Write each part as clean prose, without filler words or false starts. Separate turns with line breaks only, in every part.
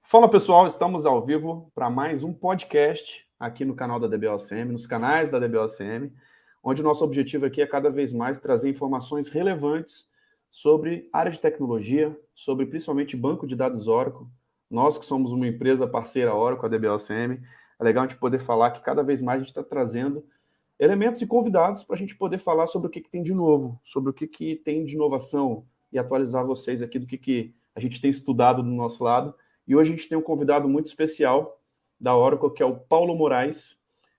Fala pessoal, estamos ao vivo para mais um podcast aqui no canal da DBOCM, nos canais da DBOCM, onde o nosso objetivo aqui é cada vez mais trazer informações relevantes sobre área de tecnologia, sobre principalmente banco de dados Oracle. Nós que somos uma empresa parceira Oracle, a DBOCM, é legal a gente poder falar que cada vez mais a gente está trazendo elementos e convidados para a gente poder falar sobre o que tem de novo, sobre o que tem de inovação e atualizar vocês aqui do que a gente tem estudado do nosso lado. E hoje a gente tem um convidado muito especial da Oracle, que é o Paulo Moraes,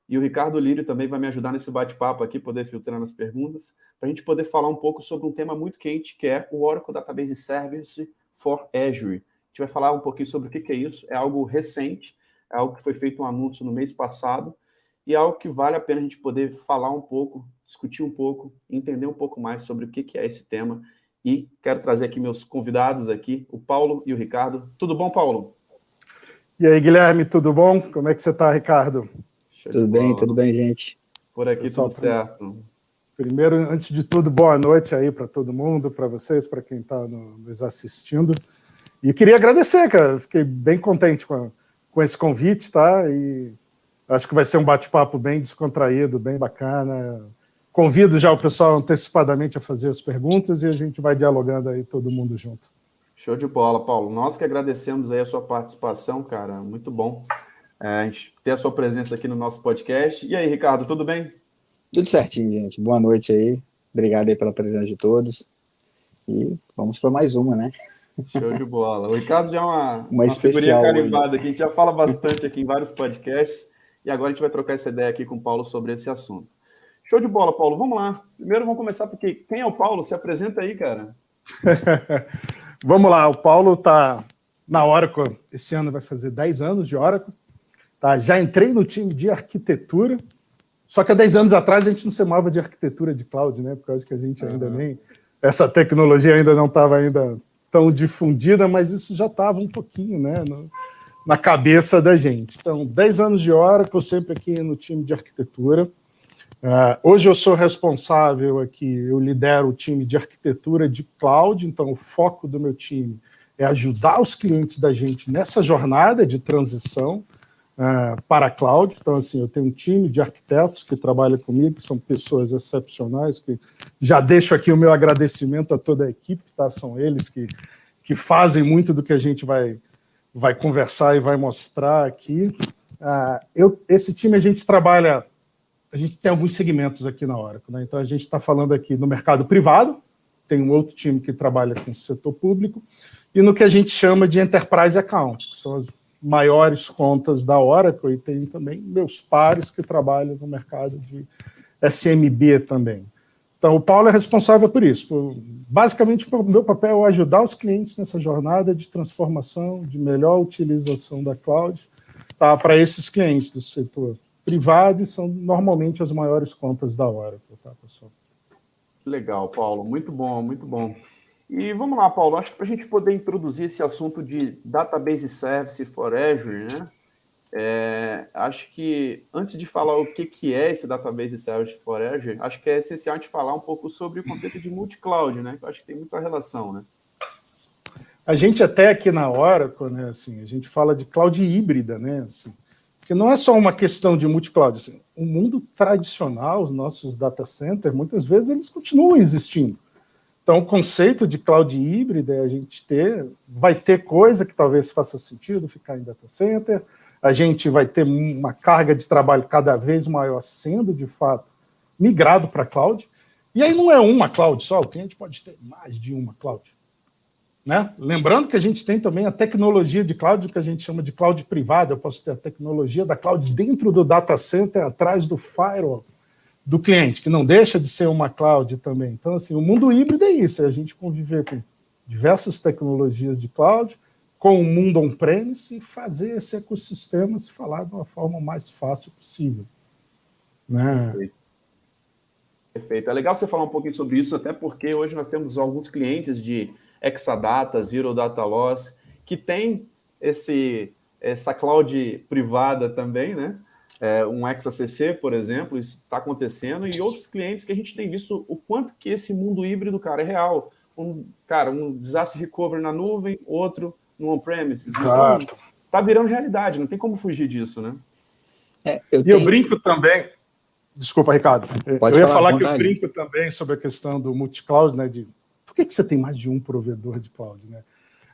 e o Ricardo Lírio também vai me ajudar nesse bate-papo aqui, poder filtrar nas perguntas, para a gente poder falar um pouco sobre um tema muito quente, que é o Oracle Database Service for Azure. A gente vai falar um pouquinho sobre o que é isso, é algo recente, é algo que foi feito um anúncio no mês passado, e é algo que vale a pena a gente poder falar um pouco, discutir um pouco, entender um pouco mais sobre o que é esse tema. E quero trazer aqui meus convidados aqui, o Paulo e o Ricardo. Tudo bom, Paulo?
E aí, Guilherme, tudo bom? Como é que você está, Ricardo?
Tudo bem, gente.
Por aqui pessoal, tudo certo.
Primeiro, antes de tudo, boa noite aí para todo mundo, para vocês, para quem está nos assistindo. E eu queria agradecer, cara, fiquei bem contente com esse convite, tá? E acho que vai ser um bate-papo bem descontraído, bem bacana. Convido já o pessoal antecipadamente a fazer as perguntas e a gente vai dialogando aí todo mundo junto.
Show de bola, Paulo. Nós que agradecemos aí a sua participação, cara. Muito bom a gente ter a sua presença aqui no nosso podcast. E aí, Ricardo, tudo bem?
Tudo certinho, gente. Boa noite aí. Obrigado aí pela presença de todos. E vamos para mais uma, né?
Show de bola. O Ricardo já é
uma
figurinha carimbada aqui. A gente já fala bastante aqui em vários podcasts. E agora a gente vai trocar essa ideia aqui com o Paulo sobre esse assunto. Show de bola, Paulo. Vamos lá. Primeiro vamos começar porque quem é o Paulo? Se apresenta aí, cara.
Vamos lá. O Paulo está na Oracle. Esse ano vai fazer 10 anos de Oracle. Tá? Já entrei no time de arquitetura. Só que há 10 anos atrás a gente não chamava de arquitetura de cloud, né? Por causa que a gente ainda nem... Essa tecnologia ainda não estava ainda tão difundida, mas isso já estava um pouquinho, né? Na cabeça da gente. Então, 10 anos de Oracle, sempre aqui no time de arquitetura. Hoje eu sou responsável aqui, eu lidero o time de arquitetura de cloud, então o foco do meu time é ajudar os clientes da gente nessa jornada de transição para a cloud. Então, assim, eu tenho um time de arquitetos que trabalha comigo, que são pessoas excepcionais, que já deixo aqui o meu agradecimento a toda a equipe, tá? São eles que fazem muito do que a gente vai conversar e vai mostrar aqui. Esse time a gente trabalha... A gente tem alguns segmentos aqui na Oracle, né? Então, a gente está falando aqui no mercado privado, tem um outro time que trabalha com o setor público, e no que a gente chama de Enterprise Account, que são as maiores contas da Oracle, e tem também meus pares que trabalham no mercado de SMB também. Então, o Paulo é responsável por isso. Basicamente, o meu papel é ajudar os clientes nessa jornada de transformação, de melhor utilização da cloud, tá, para esses clientes do setor privado, são normalmente as maiores contas da Oracle, tá, pessoal?
Legal, Paulo. Muito bom, muito bom. E vamos lá, Paulo. Acho que para a gente poder introduzir esse assunto de Database Service for Azure, né? Acho que antes de falar o que é esse Database Service for Azure, acho que é essencial a gente falar um pouco sobre o conceito de multi-cloud, né? Eu acho que tem muita relação, né?
A gente até aqui na Oracle, né, assim, a gente fala de cloud híbrida, né, assim, que não é só uma questão de multi-cloud. Assim, o mundo tradicional, os nossos data centers, muitas vezes eles continuam existindo. Então, o conceito de cloud híbrida é a gente vai ter coisa que talvez faça sentido ficar em data center, a gente vai ter uma carga de trabalho cada vez maior sendo, de fato, migrado para cloud. E aí não é uma cloud só, o cliente pode ter mais de uma cloud. Né? Lembrando que a gente tem também a tecnologia de cloud, que a gente chama de cloud privada. Eu posso ter a tecnologia da cloud dentro do data center, atrás do firewall do cliente, que não deixa de ser uma cloud também. Então, assim, o mundo híbrido é isso, é a gente conviver com diversas tecnologias de cloud, com o mundo on-premise e fazer esse ecossistema se falar de uma forma mais fácil possível. Né?
Perfeito. É legal você falar um pouquinho sobre isso, até porque hoje nós temos alguns clientes de Exadata, Zero Data Loss, que tem essa cloud privada também, né? Um XACC, por exemplo, isso está acontecendo, e outros clientes que a gente tem visto o quanto que esse mundo híbrido, cara, é real. Um disaster recovery na nuvem, outro no on-premises.
Exato.
Então, está virando realidade, não tem como fugir disso, né?
Eu brinco também. Desculpa, Ricardo. Eu ia falar que eu brinco também sobre a questão do multi-cloud, né? Por que você tem mais de um provedor de cloud, né?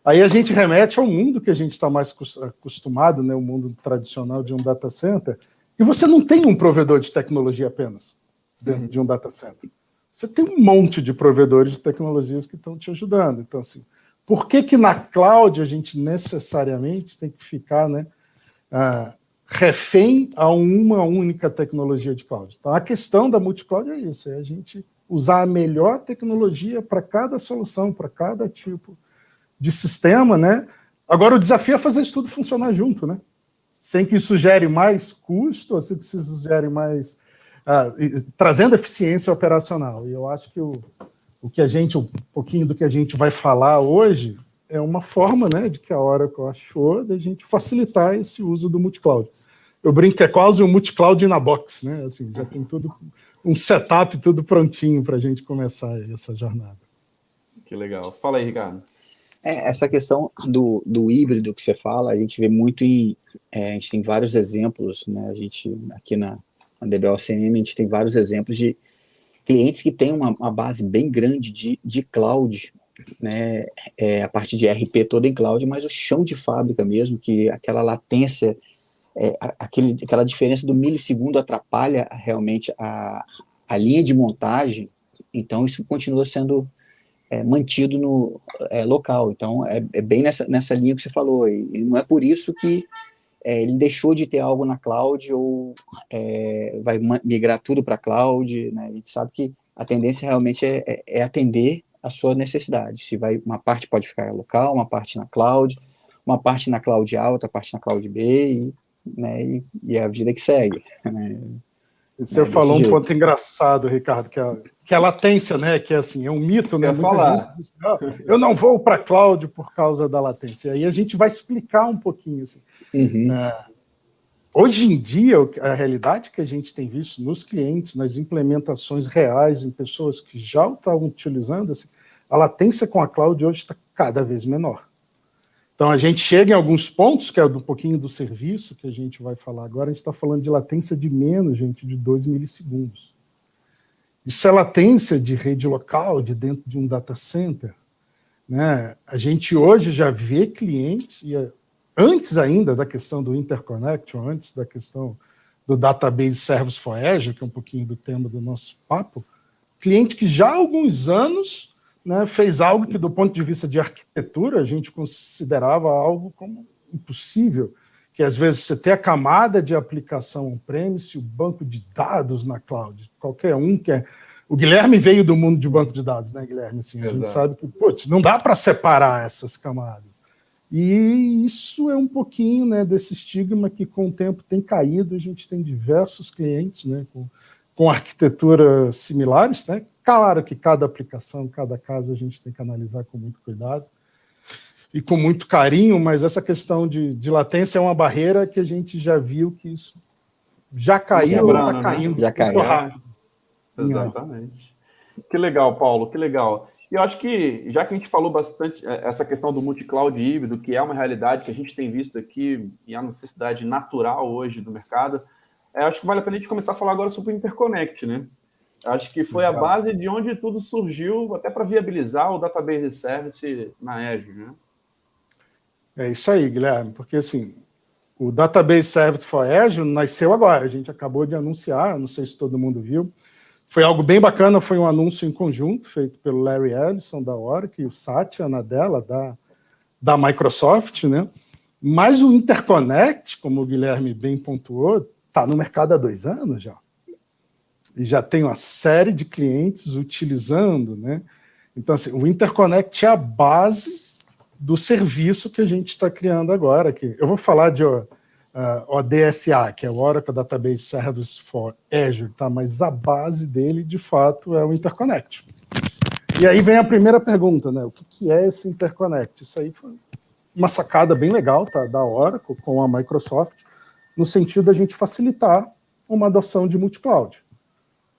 Aí a gente remete ao mundo que a gente está mais acostumado, né? O mundo tradicional de um data center. E você não tem um provedor de tecnologia apenas dentro de um data center. Você tem um monte de provedores de tecnologias que estão te ajudando. Então, assim, por que na cloud a gente necessariamente tem que ficar, né, refém a uma única tecnologia de cloud? Então, a questão da multi-cloud é isso, é a gente usar a melhor tecnologia para cada solução, para cada tipo de sistema, né? Agora, o desafio é fazer isso tudo funcionar junto, né? Sem que isso gere mais custo, sem que isso gere mais... trazendo eficiência operacional. E eu acho que um pouquinho do que a gente vai falar hoje é uma forma, né, de que a Oracle achou da gente facilitar esse uso do multi-cloud. Eu brinco que é quase um multi-cloud na box, né? Assim, já tem tudo, um setup, tudo prontinho para a gente começar essa jornada.
Que legal. Fala aí, Ricardo.
Essa questão do híbrido que você fala, a gente vê muito a gente tem vários exemplos, né? A gente, aqui na DBOCM, a gente tem vários exemplos de clientes que têm uma base bem grande de cloud, né? A parte de RP toda em cloud, mas o chão de fábrica mesmo, que aquela latência, aquela diferença do milissegundo atrapalha realmente a linha de montagem, então isso continua sendo mantido no local. Então, é bem nessa linha que você falou, e não é por isso que ele deixou de ter algo na cloud ou vai migrar tudo para a cloud, né? A gente sabe que a tendência realmente é atender a sua necessidade. Uma parte pode ficar local, uma parte na cloud, uma parte na cloud A, outra parte na cloud B, né? E a vida que segue, né?
Você falou um ponto engraçado, Ricardo, que é a latência, né? Que é um mito, né?
Falar.
Gente diz, eu não vou para a cloud por causa da latência. Aí a gente vai explicar um pouquinho. Assim. Hoje em dia, a realidade que a gente tem visto nos clientes, nas implementações reais, em pessoas que já estão utilizando, assim, a latência com a cloud hoje está cada vez menor. Então, a gente chega em alguns pontos, que é um pouquinho do serviço que a gente vai falar agora, a gente está falando de latência de menos, gente, de 2 milissegundos. Isso é latência de rede local, de dentro de um data center, né? A gente hoje já vê clientes, antes ainda da questão do interconnection, antes da questão do Database Service for Azure, que é um pouquinho do tema do nosso papo, cliente que já há alguns anos, né, fez algo que, do ponto de vista de arquitetura, a gente considerava algo como impossível, que às vezes você tem a camada de aplicação on-premise, o banco de dados na cloud. Qualquer um quer. O Guilherme veio do mundo de banco de dados, né, Guilherme? Assim, a gente sabe que não dá para separar essas camadas. E isso é um pouquinho, né, desse estigma que, com o tempo, tem caído. A gente tem diversos clientes, né, com arquiteturas similares, né? Claro que cada aplicação, cada caso, a gente tem que analisar com muito cuidado e com muito carinho, mas essa questão de latência é uma barreira que a gente já viu que isso já caiu ou está caindo.
Já caiu.
Rápido. Exatamente. Que legal, Paulo, que legal. E eu acho que, já que a gente falou bastante essa questão do multi-cloud híbrido, que é uma realidade que a gente tem visto aqui e é uma necessidade natural hoje do mercado, acho que vale a pena a gente começar a falar agora sobre o Interconnect, né? Acho que foi a base de onde tudo surgiu, até para viabilizar o Database Service na Azure, né?
É isso aí, Guilherme, porque assim, o Database Service for Azure nasceu agora, a gente acabou de anunciar, não sei se todo mundo viu, foi algo bem bacana, foi um anúncio em conjunto, feito pelo Larry Ellison, da Oracle, e o Satya Nadella, da Microsoft, né? Mas o Interconnect, como o Guilherme bem pontuou, está no mercado há 2 anos já. E já tem uma série de clientes utilizando, né? Então, assim, o Interconnect é a base do serviço que a gente está criando agora. Aqui. Eu vou falar de ODSA, que é o Oracle Database Service for Azure, tá? Mas a base dele, de fato, é o Interconnect. E aí vem a primeira pergunta, né? O que é esse Interconnect? Isso aí foi uma sacada bem legal, tá? Da Oracle com a Microsoft, no sentido da gente facilitar uma adoção de multi-cloud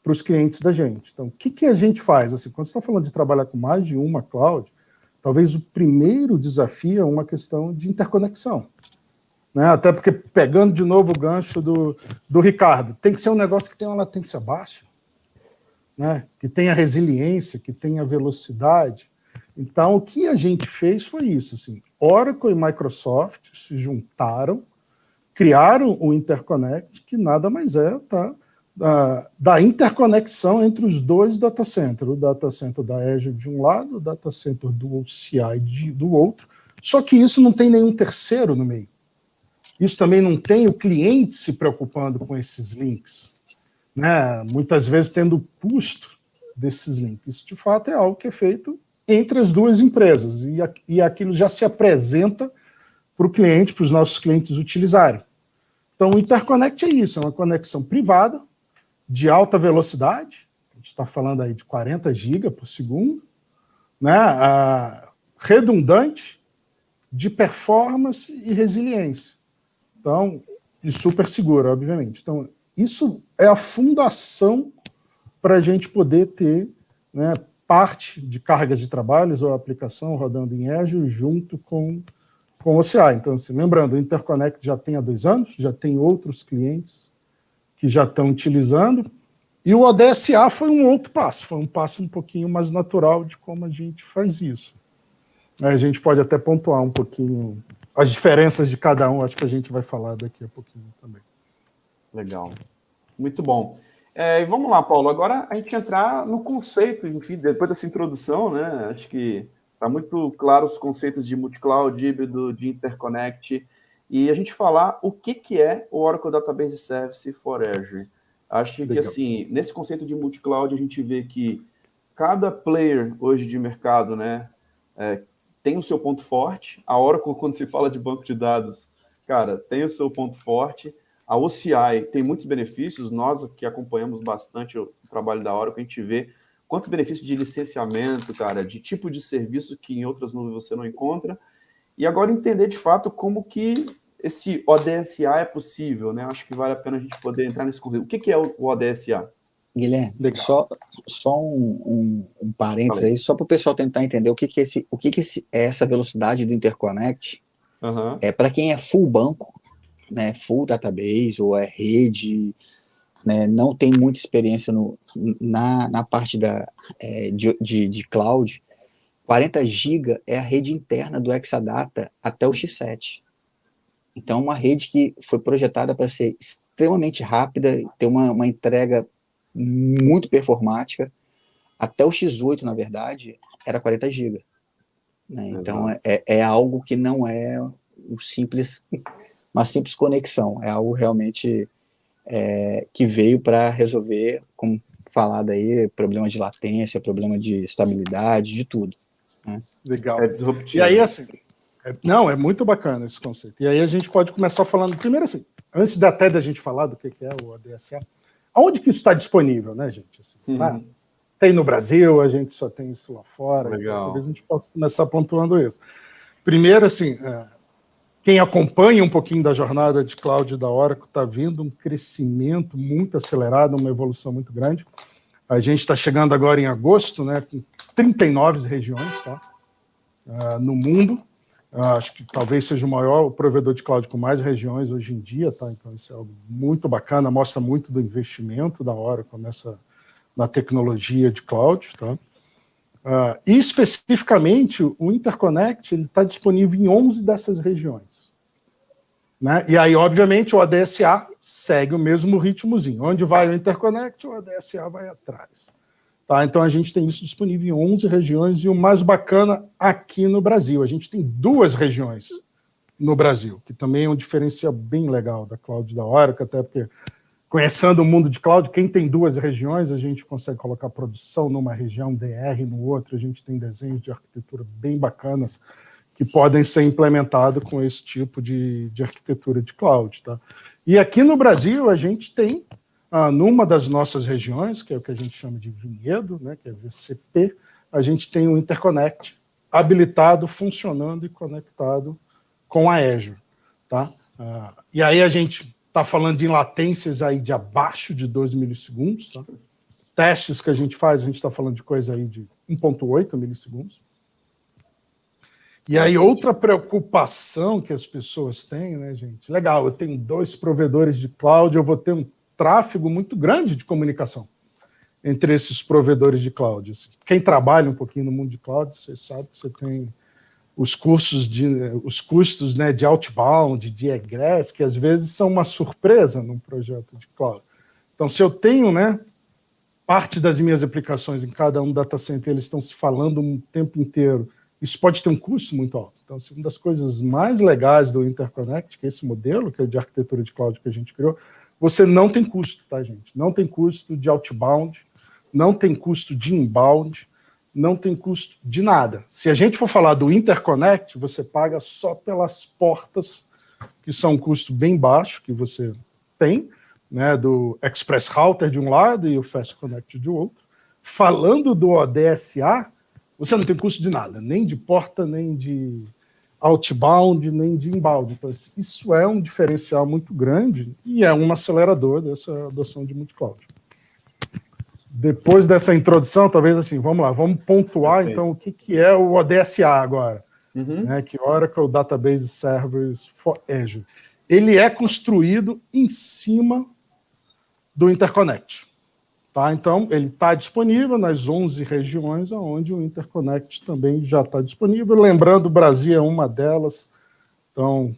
para os clientes da gente. Então, o que a gente faz? Assim, quando você está falando de trabalhar com mais de uma cloud, talvez o primeiro desafio é uma questão de interconexão. né? Até porque, pegando de novo o gancho do Ricardo, tem que ser um negócio que tenha uma latência baixa, né? Que tenha resiliência, que tenha velocidade. Então, o que a gente fez foi isso, assim, Oracle e Microsoft se juntaram, criaram o Interconnect, que nada mais é, tá? Da interconexão entre os dois data centers, o data center da Azure de um lado, o data center do OCI do outro, só que isso não tem nenhum terceiro no meio. Isso também não tem o cliente se preocupando com esses links, né? Muitas vezes tendo o custo desses links. Isso, de fato, é algo que é feito entre as duas empresas, e aquilo já se apresenta para o cliente, para os nossos clientes utilizarem. Então, o Interconnect é isso, é uma conexão privada, de alta velocidade, a gente está falando aí de 40 GB por segundo, né? Redundante, de performance e resiliência. Então, e super segura, obviamente. Então, isso é a fundação para a gente poder ter, né, parte de cargas de trabalhos ou aplicação rodando em Azure junto com o OCI. Então, assim, lembrando, o Interconnect já tem há 2 anos, já tem outros clientes que já estão utilizando, e o ODSA foi um outro passo, foi um passo um pouquinho mais natural de como a gente faz isso. A gente pode até pontuar um pouquinho as diferenças de cada um, acho que a gente vai falar daqui a pouquinho também.
Legal. Muito bom. E vamos lá, Paulo, agora a gente entrar no conceito, enfim, depois dessa introdução, né? Acho que está muito claro os conceitos de multi-cloud, híbrido, de interconnect, e a gente falar o que é o Oracle Database Service for Azure. Acho que, assim, nesse conceito de multi-cloud, a gente vê que cada player hoje de mercado, né, tem o seu ponto forte. A Oracle, quando se fala de banco de dados, cara, tem o seu ponto forte. A OCI tem muitos benefícios. Nós que acompanhamos bastante o trabalho da Oracle, a gente vê quantos benefícios de licenciamento, cara, de tipo de serviço que em outras nuvens você não encontra. E agora entender de fato como que esse ODSA é possível, né? Acho que vale a pena a gente poder entrar nesse conceito. O que é o ODSA?
Guilherme, só um parênteses aí, só para o pessoal tentar entender o que é essa velocidade do Interconnect. Para quem é full banco, né, full database ou é rede, né, não tem muita experiência na parte de cloud, 40 GB é a rede interna do Exadata até o X7. Então, uma rede que foi projetada para ser extremamente rápida, ter uma entrega muito performática. Até o X8, na verdade, era 40 GB. Né? Então, é algo que não é uma simples conexão. É algo realmente que veio para resolver, como falado aí, problema de latência, problema de estabilidade, de tudo. Né?
Legal.
É disruptivo.
E aí, assim, é muito bacana esse conceito. E aí a gente pode começar falando, primeiro assim, antes até da gente falar do que é o ODSA, aonde que isso está disponível, né, gente? Assim, tem no Brasil, a gente só tem isso lá fora.
Legal.
Então, talvez a gente possa começar pontuando isso. Primeiro, assim, quem acompanha um pouquinho da jornada de cloud da Oracle está vendo um crescimento muito acelerado, uma evolução muito grande. A gente está chegando agora em agosto, né, com 39 regiões, tá? No mundo. Acho que talvez seja o maior provedor de cloud com mais regiões hoje em dia, tá? Então isso é algo muito bacana, mostra muito do investimento da Oracle na tecnologia de cloud, tá? E especificamente o Interconnect ele está disponível em 11 dessas regiões, né? E aí, obviamente, o ODSA segue o mesmo ritmozinho. Onde vai o Interconnect, o ODSA vai atrás. Tá, então a gente tem isso disponível em 11 regiões e o mais bacana aqui no Brasil. A gente tem 2 regiões no Brasil, que também é um diferencial bem legal da cloud da Oracle, até porque conhecendo o mundo de cloud, quem tem 2 regiões, a gente consegue colocar produção numa região, DR no outro, a gente tem desenhos de arquitetura bem bacanas que podem ser implementados com esse tipo de arquitetura de cloud. Tá? E aqui no Brasil a gente tem numa das nossas regiões, que é o que a gente chama de Vinhedo, né, que é VCP, a gente tem um Interconnect habilitado, funcionando e conectado com a Azure. Tá? E aí a gente está falando de latências aí de abaixo de 2 milissegundos. Tá? Testes que a gente faz, a gente está falando de coisa aí de 1.8 milissegundos. E aí, outra preocupação que as pessoas têm, né, gente? Legal, eu tenho 2 provedores de cloud, eu vou ter um tráfego muito grande de comunicação entre esses provedores de cloud. Quem trabalha um pouquinho no mundo de cloud, você sabe que você tem os custos, né, de outbound, de egress, que às vezes são uma surpresa num projeto de cloud. Então, se eu tenho, né, parte das minhas aplicações em cada um data center, eles estão se falando o tempo inteiro, isso pode ter um custo muito alto. Então, uma das coisas mais legais do Interconnect, que é esse modelo, que é de arquitetura de cloud que a gente criou, você não tem custo, tá, gente? Não tem custo de outbound, não tem custo de inbound, não tem custo de nada. Se a gente for falar do Interconnect, você paga só pelas portas, que são um custo bem baixo, que você tem, né, do Express Router de um lado e o Fast Connect de outro. Falando do ODSA, você não tem custo de nada, nem de porta, nem de outbound, nem de inbound. Então, isso é um diferencial muito grande e é um acelerador dessa adoção de multicloud. Depois dessa introdução, talvez assim, vamos lá, vamos pontuar. Perfeito. Então o que é o ODSA agora, né, que Oracle Database Service for Azure. Ele é construído em cima do Interconnect. Tá? Então, ele está disponível nas 11 regiões onde o Interconnect também já está disponível. Lembrando, o Brasil é uma delas. Então,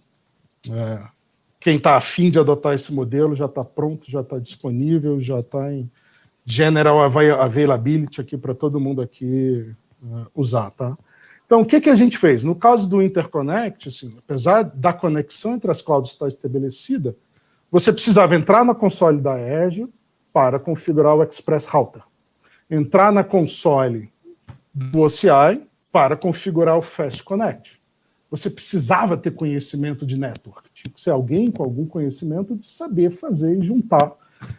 quem está afim de adotar esse modelo já está pronto, já está disponível, já está em General Availability aqui para todo mundo aqui usar. Tá? Então, o que a gente fez? No caso do Interconnect, assim, apesar da conexão entre as clouds estar estabelecida, você precisava entrar na console da Azure para configurar o Express Router. Entrar na console do OCI para configurar o Fast Connect. Você precisava ter conhecimento de network. Tinha que ser alguém com algum conhecimento de saber fazer e juntar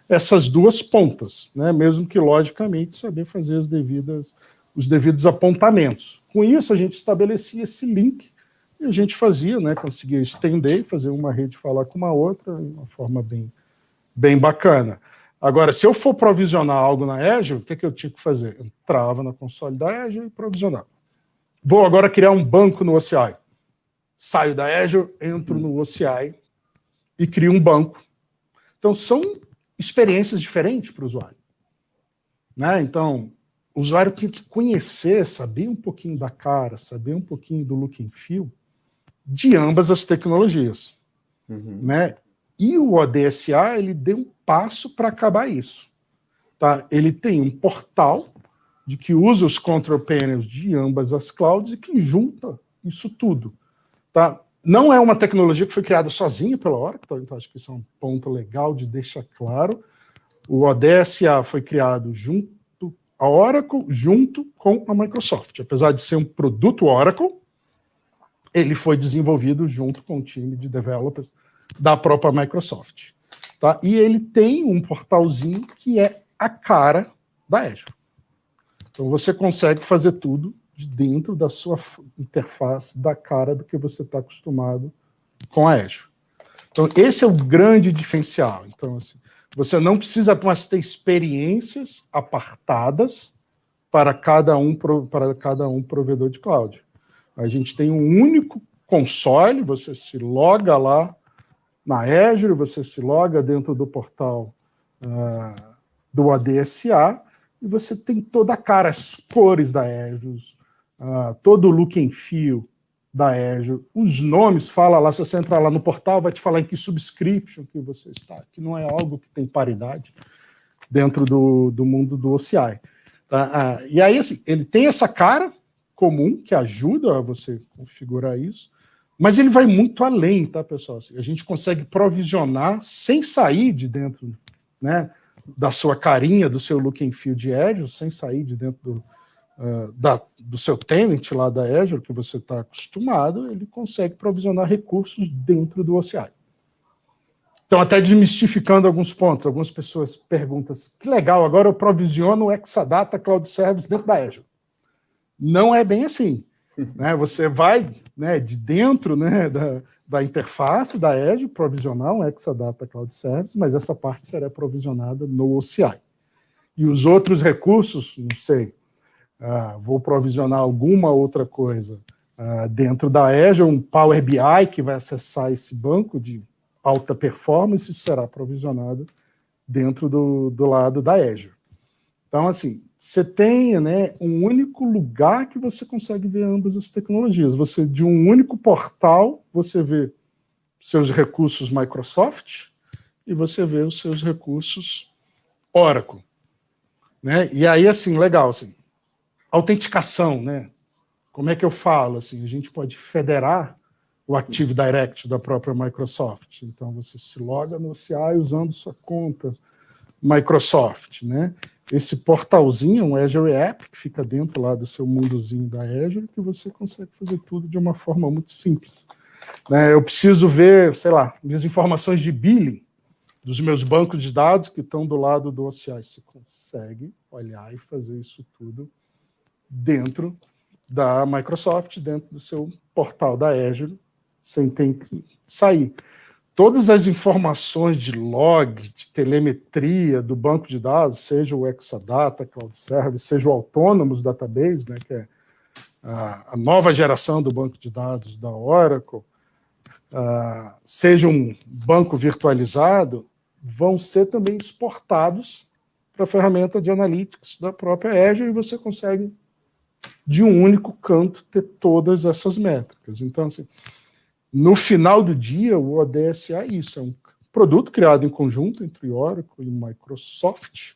essas duas pontas, né? Mesmo que, logicamente, saber fazer os devidos apontamentos. Com isso, a gente estabelecia esse link e a gente fazia, né? Conseguia estender, fazer uma rede falar com uma outra, de uma forma bem bacana. Agora, se eu for provisionar algo na Azure, o que eu tinha que fazer? Eu entrava na console da Azure e provisionava. Vou agora criar um banco no OCI. Saio da Azure, entro no OCI e crio um banco. Então, são experiências diferentes para o usuário. Né? Então, o usuário tem que conhecer, saber um pouquinho da cara, saber um pouquinho do look and feel de ambas as tecnologias. Né? E o ODSA, ele deu um passo para acabar isso. Tá? Ele tem um portal de que usa os control panels de ambas as clouds e que junta isso tudo. Tá? Não é uma tecnologia que foi criada sozinha pela Oracle, então acho que isso é um ponto legal de deixar claro. O ODSA foi criado a Oracle junto com a Microsoft. Apesar de ser um produto Oracle, ele foi desenvolvido junto com o time de developers da própria Microsoft. Tá? E ele tem um portalzinho que é a cara da Azure. Então você consegue fazer tudo de dentro da sua interface, da cara do que você está acostumado com a Azure. Então esse é o grande diferencial. Então, assim, você não precisa mais ter experiências apartadas para cada um provedor de cloud. A gente tem um único console, você se loga lá na Azure, você se loga dentro do portal do ADSA e você tem toda a cara, as cores da Azure, todo o look and feel da Azure, os nomes, fala lá, se você entrar lá no portal, vai te falar em que subscription que você está, que não é algo que tem paridade dentro do mundo do OCI. Tá? E aí, assim, ele tem essa cara comum que ajuda a você configurar isso, mas ele vai muito além, tá, pessoal? Assim, a gente consegue provisionar sem sair de dentro, né, da sua carinha, do seu look and feel de Azure, sem sair de dentro do seu tenant lá da Azure, que você está acostumado, ele consegue provisionar recursos dentro do OCI. Então, até desmistificando alguns pontos, algumas pessoas perguntam, que legal, agora eu provisiono o Exadata Cloud Service dentro da Azure. Não é bem assim. Né? Você vai, né, de dentro, né, da interface da Azure provisionar um Exadata Cloud Service, mas essa parte será provisionada no OCI. E os outros recursos, não sei, vou provisionar alguma outra coisa dentro da Azure, um Power BI que vai acessar esse banco de alta performance, isso será provisionado dentro do lado da Azure. Então, assim, você tem, né, um único lugar que você consegue ver ambas as tecnologias. Você, de um único portal, você vê seus recursos Microsoft e você vê os seus recursos Oracle. Né? E aí, assim, legal, assim, autenticação, né? Como é que eu falo? Assim, a gente pode federar o Active Directory da própria Microsoft. Então, você se loga no CI usando sua conta Microsoft, né? Esse portalzinho, um Azure App, que fica dentro lá do seu mundozinho da Azure, que você consegue fazer tudo de uma forma muito simples. Né? Eu preciso ver, sei lá, minhas informações de billing dos meus bancos de dados que estão do lado do OCI. Você consegue olhar e fazer isso tudo dentro da Microsoft, dentro do seu portal da Azure, sem ter que sair. Todas as informações de log, de telemetria do banco de dados, seja o Exadata, Cloud Service, seja o Autonomous Database, né, que é a nova geração do banco de dados da Oracle, seja um banco virtualizado, vão ser também exportados para a ferramenta de analytics da própria Azure e você consegue, de um único canto, ter todas essas métricas. Então, assim, no final do dia, o ODS é isso, é um produto criado em conjunto entre Oracle e Microsoft,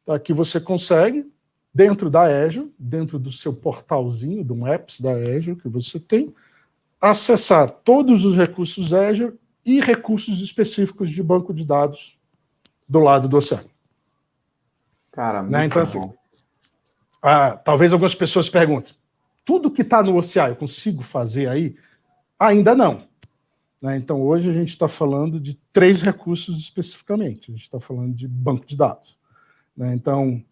tá, que você consegue, dentro da Azure, dentro do seu portalzinho, do Maps da Azure que você tem, acessar todos os recursos Azure e recursos específicos de banco de dados do lado do oceano.
Cara, muito
né? Então,
bom.
assim, talvez algumas pessoas perguntem, tudo que está no OCI eu consigo fazer aí? Ainda não. Né? Então, hoje a gente está falando de 3 recursos especificamente. A gente está falando de banco de dados. Né? Então,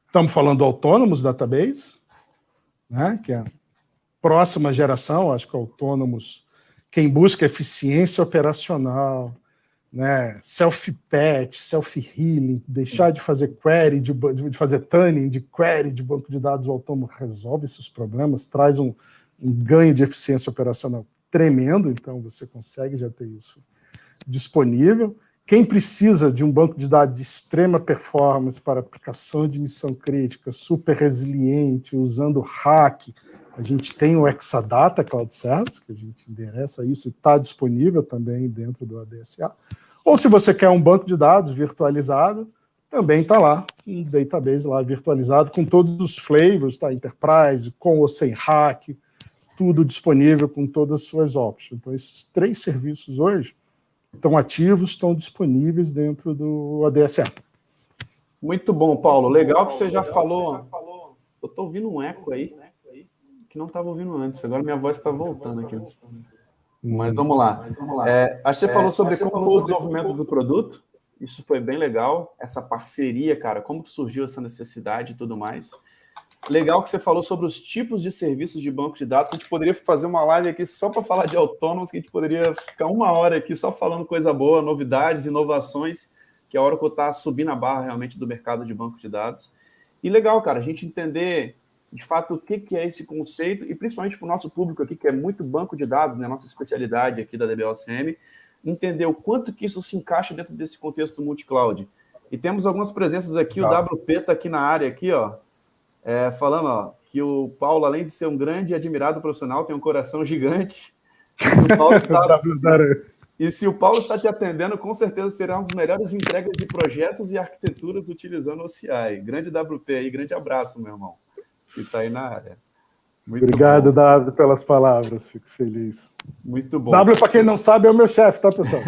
estamos falando do Autonomous Database, né? Que é a próxima geração, acho que é Autonomous, quem busca eficiência operacional, né? Self-patch, self-healing, deixar de fazer query, de fazer tuning de query de banco de dados, o Autonomous resolve esses problemas, traz um ganho de eficiência operacional tremendo, então você consegue já ter isso disponível. Quem precisa de um banco de dados de extrema performance para aplicação de missão crítica, super resiliente, usando hack, a gente tem o Exadata Cloud Service, que a gente endereça isso e está disponível também dentro do ADSA. Ou se você quer um banco de dados virtualizado, também está lá, um database lá virtualizado com todos os flavors, tá? Enterprise, com ou sem hack, tudo disponível com todas as suas options. Então, esses 3 serviços hoje estão ativos, estão disponíveis dentro do ADSA.
Muito bom, Paulo. Legal que você já falou. Eu estou ouvindo um eco aí, que não estava ouvindo antes. Agora minha voz está voltando aqui. Mas vamos lá. Acho que você falou sobre como foi o desenvolvimento do produto. Isso foi bem legal. Essa parceria, cara, como que surgiu essa necessidade e tudo mais. Legal que você falou sobre os tipos de serviços de banco de dados, que a gente poderia fazer uma live aqui só para falar de autônomos, que a gente poderia ficar 1 hora aqui só falando coisa boa, novidades, inovações, que a Oracle está subindo a barra realmente do mercado de banco de dados. E legal, cara, a gente entender de fato o que é esse conceito, e principalmente para o nosso público aqui, que é muito banco de dados, né, nossa especialidade aqui da DBOCM, entender o quanto que isso se encaixa dentro desse contexto multi-cloud. E temos algumas presenças aqui, o WP está aqui na área, aqui, ó, falando que o Paulo, além de ser um grande e admirado profissional, tem um coração gigante. E se o Paulo está te atendendo, com certeza será uma das melhores entregas de projetos e arquiteturas utilizando o OCI. Grande WP aí, grande abraço, meu irmão, que está aí na área. Muito
Obrigado,
bom.
W, pelas palavras, fico feliz.
Muito bom.
W, para quem não sabe, é o meu chefe, tá, pessoal?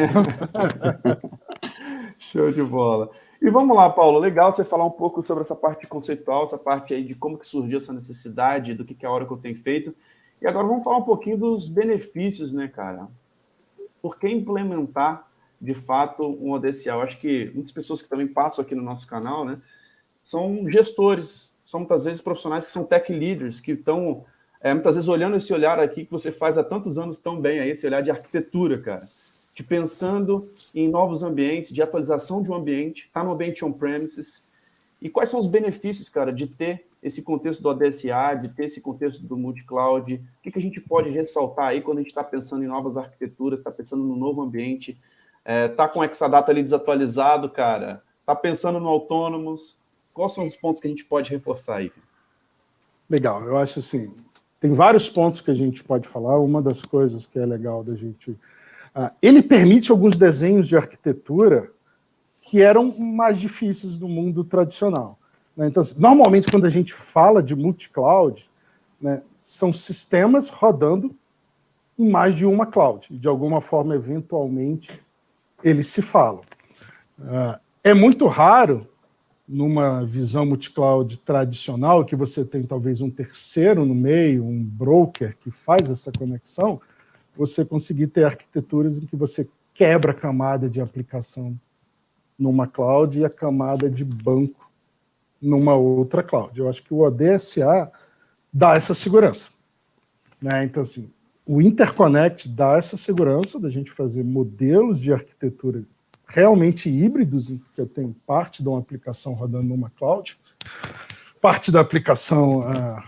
Show de bola. E vamos lá, Paulo, legal você falar um pouco sobre essa parte conceitual, essa parte aí de como que surgiu essa necessidade, do que a Oracle tem feito. E agora vamos falar um pouquinho dos benefícios, né, cara? Por que implementar, de fato, um ODSA? Eu acho que muitas pessoas que também passam aqui no nosso canal, né, são gestores, são muitas vezes profissionais que são tech leaders, que estão muitas vezes olhando esse olhar aqui que você faz há tantos anos tão bem, aí, esse olhar de arquitetura, cara. De pensando em novos ambientes, de atualização de um ambiente, estar no ambiente on-premises. E quais são os benefícios, cara, de ter esse contexto do ODSA, de ter esse contexto do multi-cloud? O que a gente pode ressaltar aí quando a gente está pensando em novas arquiteturas, está pensando no novo ambiente, está com o Exadata ali desatualizado, cara, está pensando no Autonomous? Quais são os pontos que a gente pode reforçar aí?
Legal, eu acho assim, tem vários pontos que a gente pode falar. Uma das coisas que é legal da gente... ele permite alguns desenhos de arquitetura que eram mais difíceis do mundo tradicional, né? Então, assim, normalmente, quando a gente fala de multi-cloud, né, são sistemas rodando em mais de uma cloud, e de alguma forma, eventualmente, eles se falam. É muito raro, numa visão multi-cloud tradicional, que você tem talvez um terceiro no meio, um broker que faz essa conexão, você conseguir ter arquiteturas em que você quebra a camada de aplicação numa cloud e a camada de banco numa outra cloud. Eu acho que o ODSA dá essa segurança, né? Então, assim, o Interconnect dá essa segurança da gente fazer modelos de arquitetura realmente híbridos, em que eu tenho parte de uma aplicação rodando numa cloud, parte da aplicação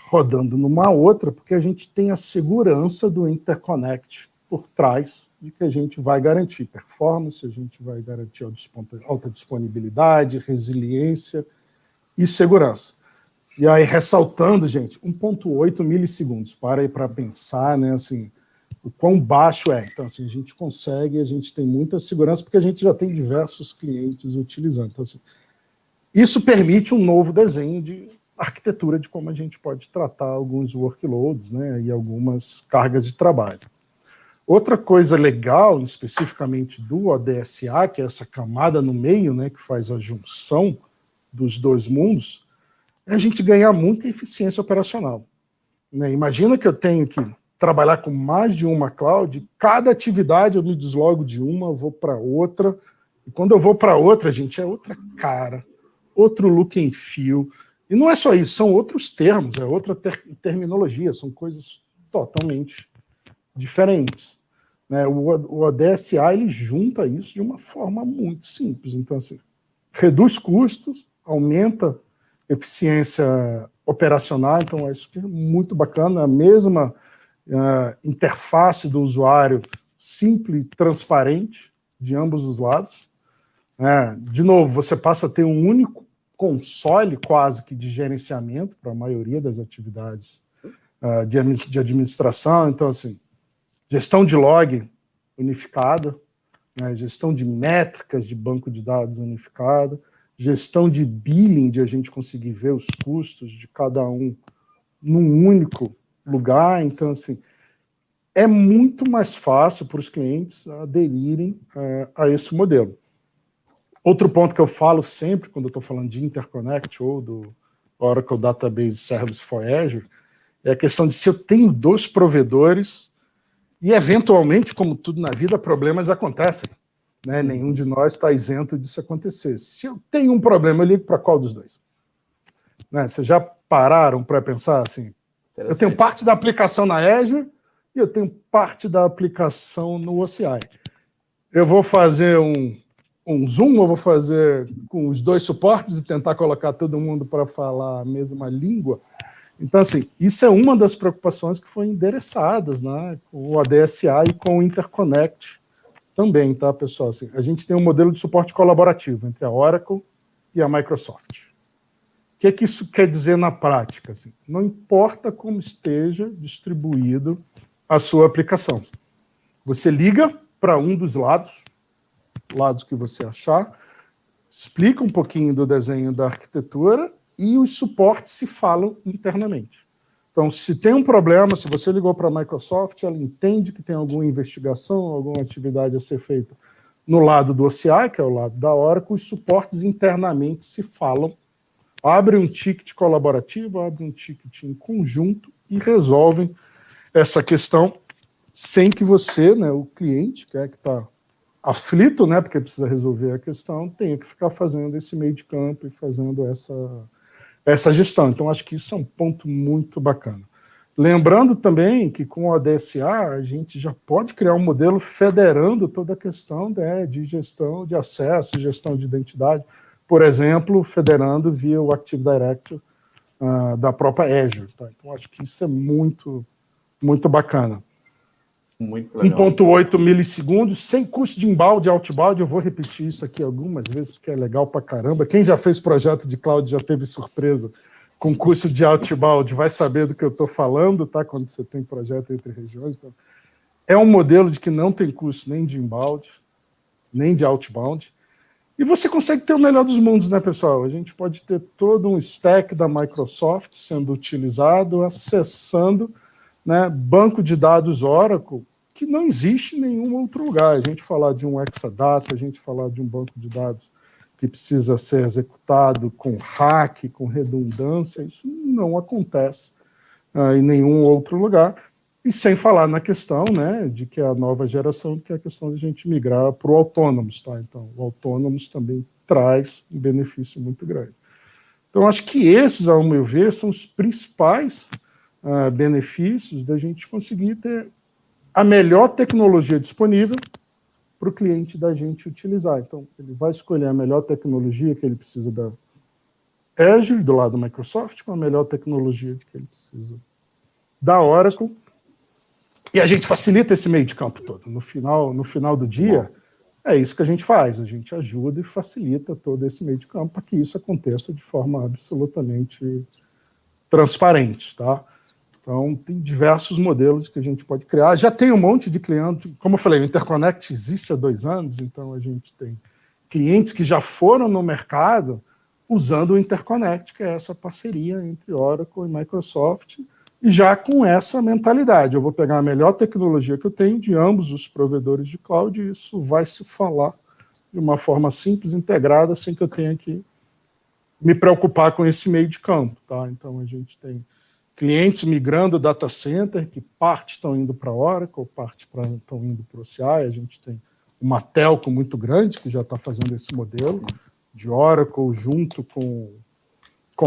rodando numa outra, porque a gente tem a segurança do Interconnect por trás, de que a gente vai garantir performance, a gente vai garantir alta disponibilidade, resiliência e segurança. E aí, ressaltando, gente, 1.8 milissegundos, para aí para pensar, né, assim, o quão baixo é. Então, assim, a gente consegue, a gente tem muita segurança, porque a gente já tem diversos clientes utilizando. Então, assim, isso permite um novo desenho de arquitetura de como a gente pode tratar alguns workloads, né, e algumas cargas de trabalho. Outra coisa legal, especificamente do ODSA, que é essa camada no meio, né, que faz a junção dos dois mundos, é a gente ganhar muita eficiência operacional, né? Imagina que eu tenho que trabalhar com mais de uma cloud, cada atividade eu me deslogo de uma, eu vou para outra, e quando eu vou para outra, gente, é outra cara, outro look and feel, e não é só isso, são outros termos, é outra terminologia, são coisas totalmente diferentes, né? O ODSA, ele junta isso de uma forma muito simples. Então, assim, reduz custos, aumenta eficiência operacional. Então, acho que é muito bacana. A mesma interface do usuário, simples e transparente de ambos os lados. De novo, você passa a ter um único console quase que de gerenciamento para a maioria das atividades de administração. Então, assim, gestão de log unificada, né, gestão de métricas de banco de dados unificada, gestão de billing, de a gente conseguir ver os custos de cada um num único lugar. Então, assim, é muito mais fácil para os clientes aderirem a esse modelo. Outro ponto que eu falo sempre quando eu estou falando de Interconnect ou do Oracle Database Service for Azure é a questão de se eu tenho 2 provedores. E, eventualmente, como tudo na vida, problemas acontecem, né? Nenhum de nós está isento disso acontecer. Se eu tenho um problema, eu ligo para qual dos 2? Né? Vocês já pararam para pensar assim? Eu tenho parte da aplicação na Azure e eu tenho parte da aplicação no OCI. Eu vou fazer um Zoom, eu vou fazer com os 2 suportes e tentar colocar todo mundo para falar a mesma língua. Então, assim, isso é uma das preocupações que foram endereçadas, né, com o ODSA e com o Interconnect também, tá, pessoal? Assim, a gente tem um modelo de suporte colaborativo entre a Oracle e a Microsoft. O que é que isso quer dizer na prática? Assim, não importa como esteja distribuído a sua aplicação. Você liga para um dos lados que você achar, explica um pouquinho do desenho da arquitetura e os suportes se falam internamente. Então, se tem um problema, se você ligou para a Microsoft, ela entende que tem alguma investigação, alguma atividade a ser feita no lado do OCI, que é o lado da Oracle, os suportes internamente se falam, abrem um ticket colaborativo, abrem um ticket em conjunto e resolvem essa questão sem que você, né, o cliente, que está aflito, né, porque precisa resolver a questão, tenha que ficar fazendo esse meio de campo e fazendo essa gestão. Então, acho que isso é um ponto muito bacana. Lembrando também que com o ODSA, a gente já pode criar um modelo federando toda a questão de gestão de acesso, gestão de identidade, por exemplo, federando via o Active Directory da própria Azure. Tá? Então, acho que isso é muito, muito bacana.
Muito legal.
1.8 milissegundos, sem custo de inbound e outbound. Eu vou repetir isso aqui algumas vezes, porque é legal pra caramba. Quem já fez projeto de cloud já teve surpresa com custo de outbound, vai saber do que eu estou falando, tá? Quando você tem projeto entre regiões. Então, é um modelo de que não tem custo nem de inbound, nem de outbound. E você consegue ter o melhor dos mundos, né, pessoal? A gente pode ter todo um stack da Microsoft sendo utilizado, acessando, né, banco de dados Oracle, que não existe em nenhum outro lugar. A gente falar de um Exadata, a gente falar de um banco de dados que precisa ser executado com hack, com redundância, isso não acontece em nenhum outro lugar. E sem falar na questão, né, de que a nova geração, que é a questão de a gente migrar para o Autonomous, tá? Então, o Autonomous também traz um benefício muito grande. Então, acho que esses, ao meu ver, são os principais benefícios da gente conseguir ter a melhor tecnologia disponível para o cliente da gente utilizar. Então, ele vai escolher a melhor tecnologia que ele precisa da Azure, do lado da Microsoft, com a melhor tecnologia que ele precisa da Oracle, e a gente facilita esse meio de campo todo. No final do dia, é isso que a gente faz, a gente ajuda e facilita todo esse meio de campo para que isso aconteça de forma absolutamente transparente, tá? Então, tem diversos modelos que a gente pode criar. Já tem um monte de clientes, como eu falei, o Interconnect existe há 2 anos, então a gente tem clientes que já foram no mercado usando o Interconnect, que é essa parceria entre Oracle e Microsoft, e já com essa mentalidade. Eu vou pegar a melhor tecnologia que eu tenho de ambos os provedores de cloud, e isso vai se falar de uma forma simples, integrada, sem que eu tenha que me preocupar com esse meio de campo. Tá? Então, a gente tem clientes migrando data center, que parte estão indo para Oracle, parte estão indo para o OCI. A gente tem uma telco muito grande que já está fazendo esse modelo de Oracle junto com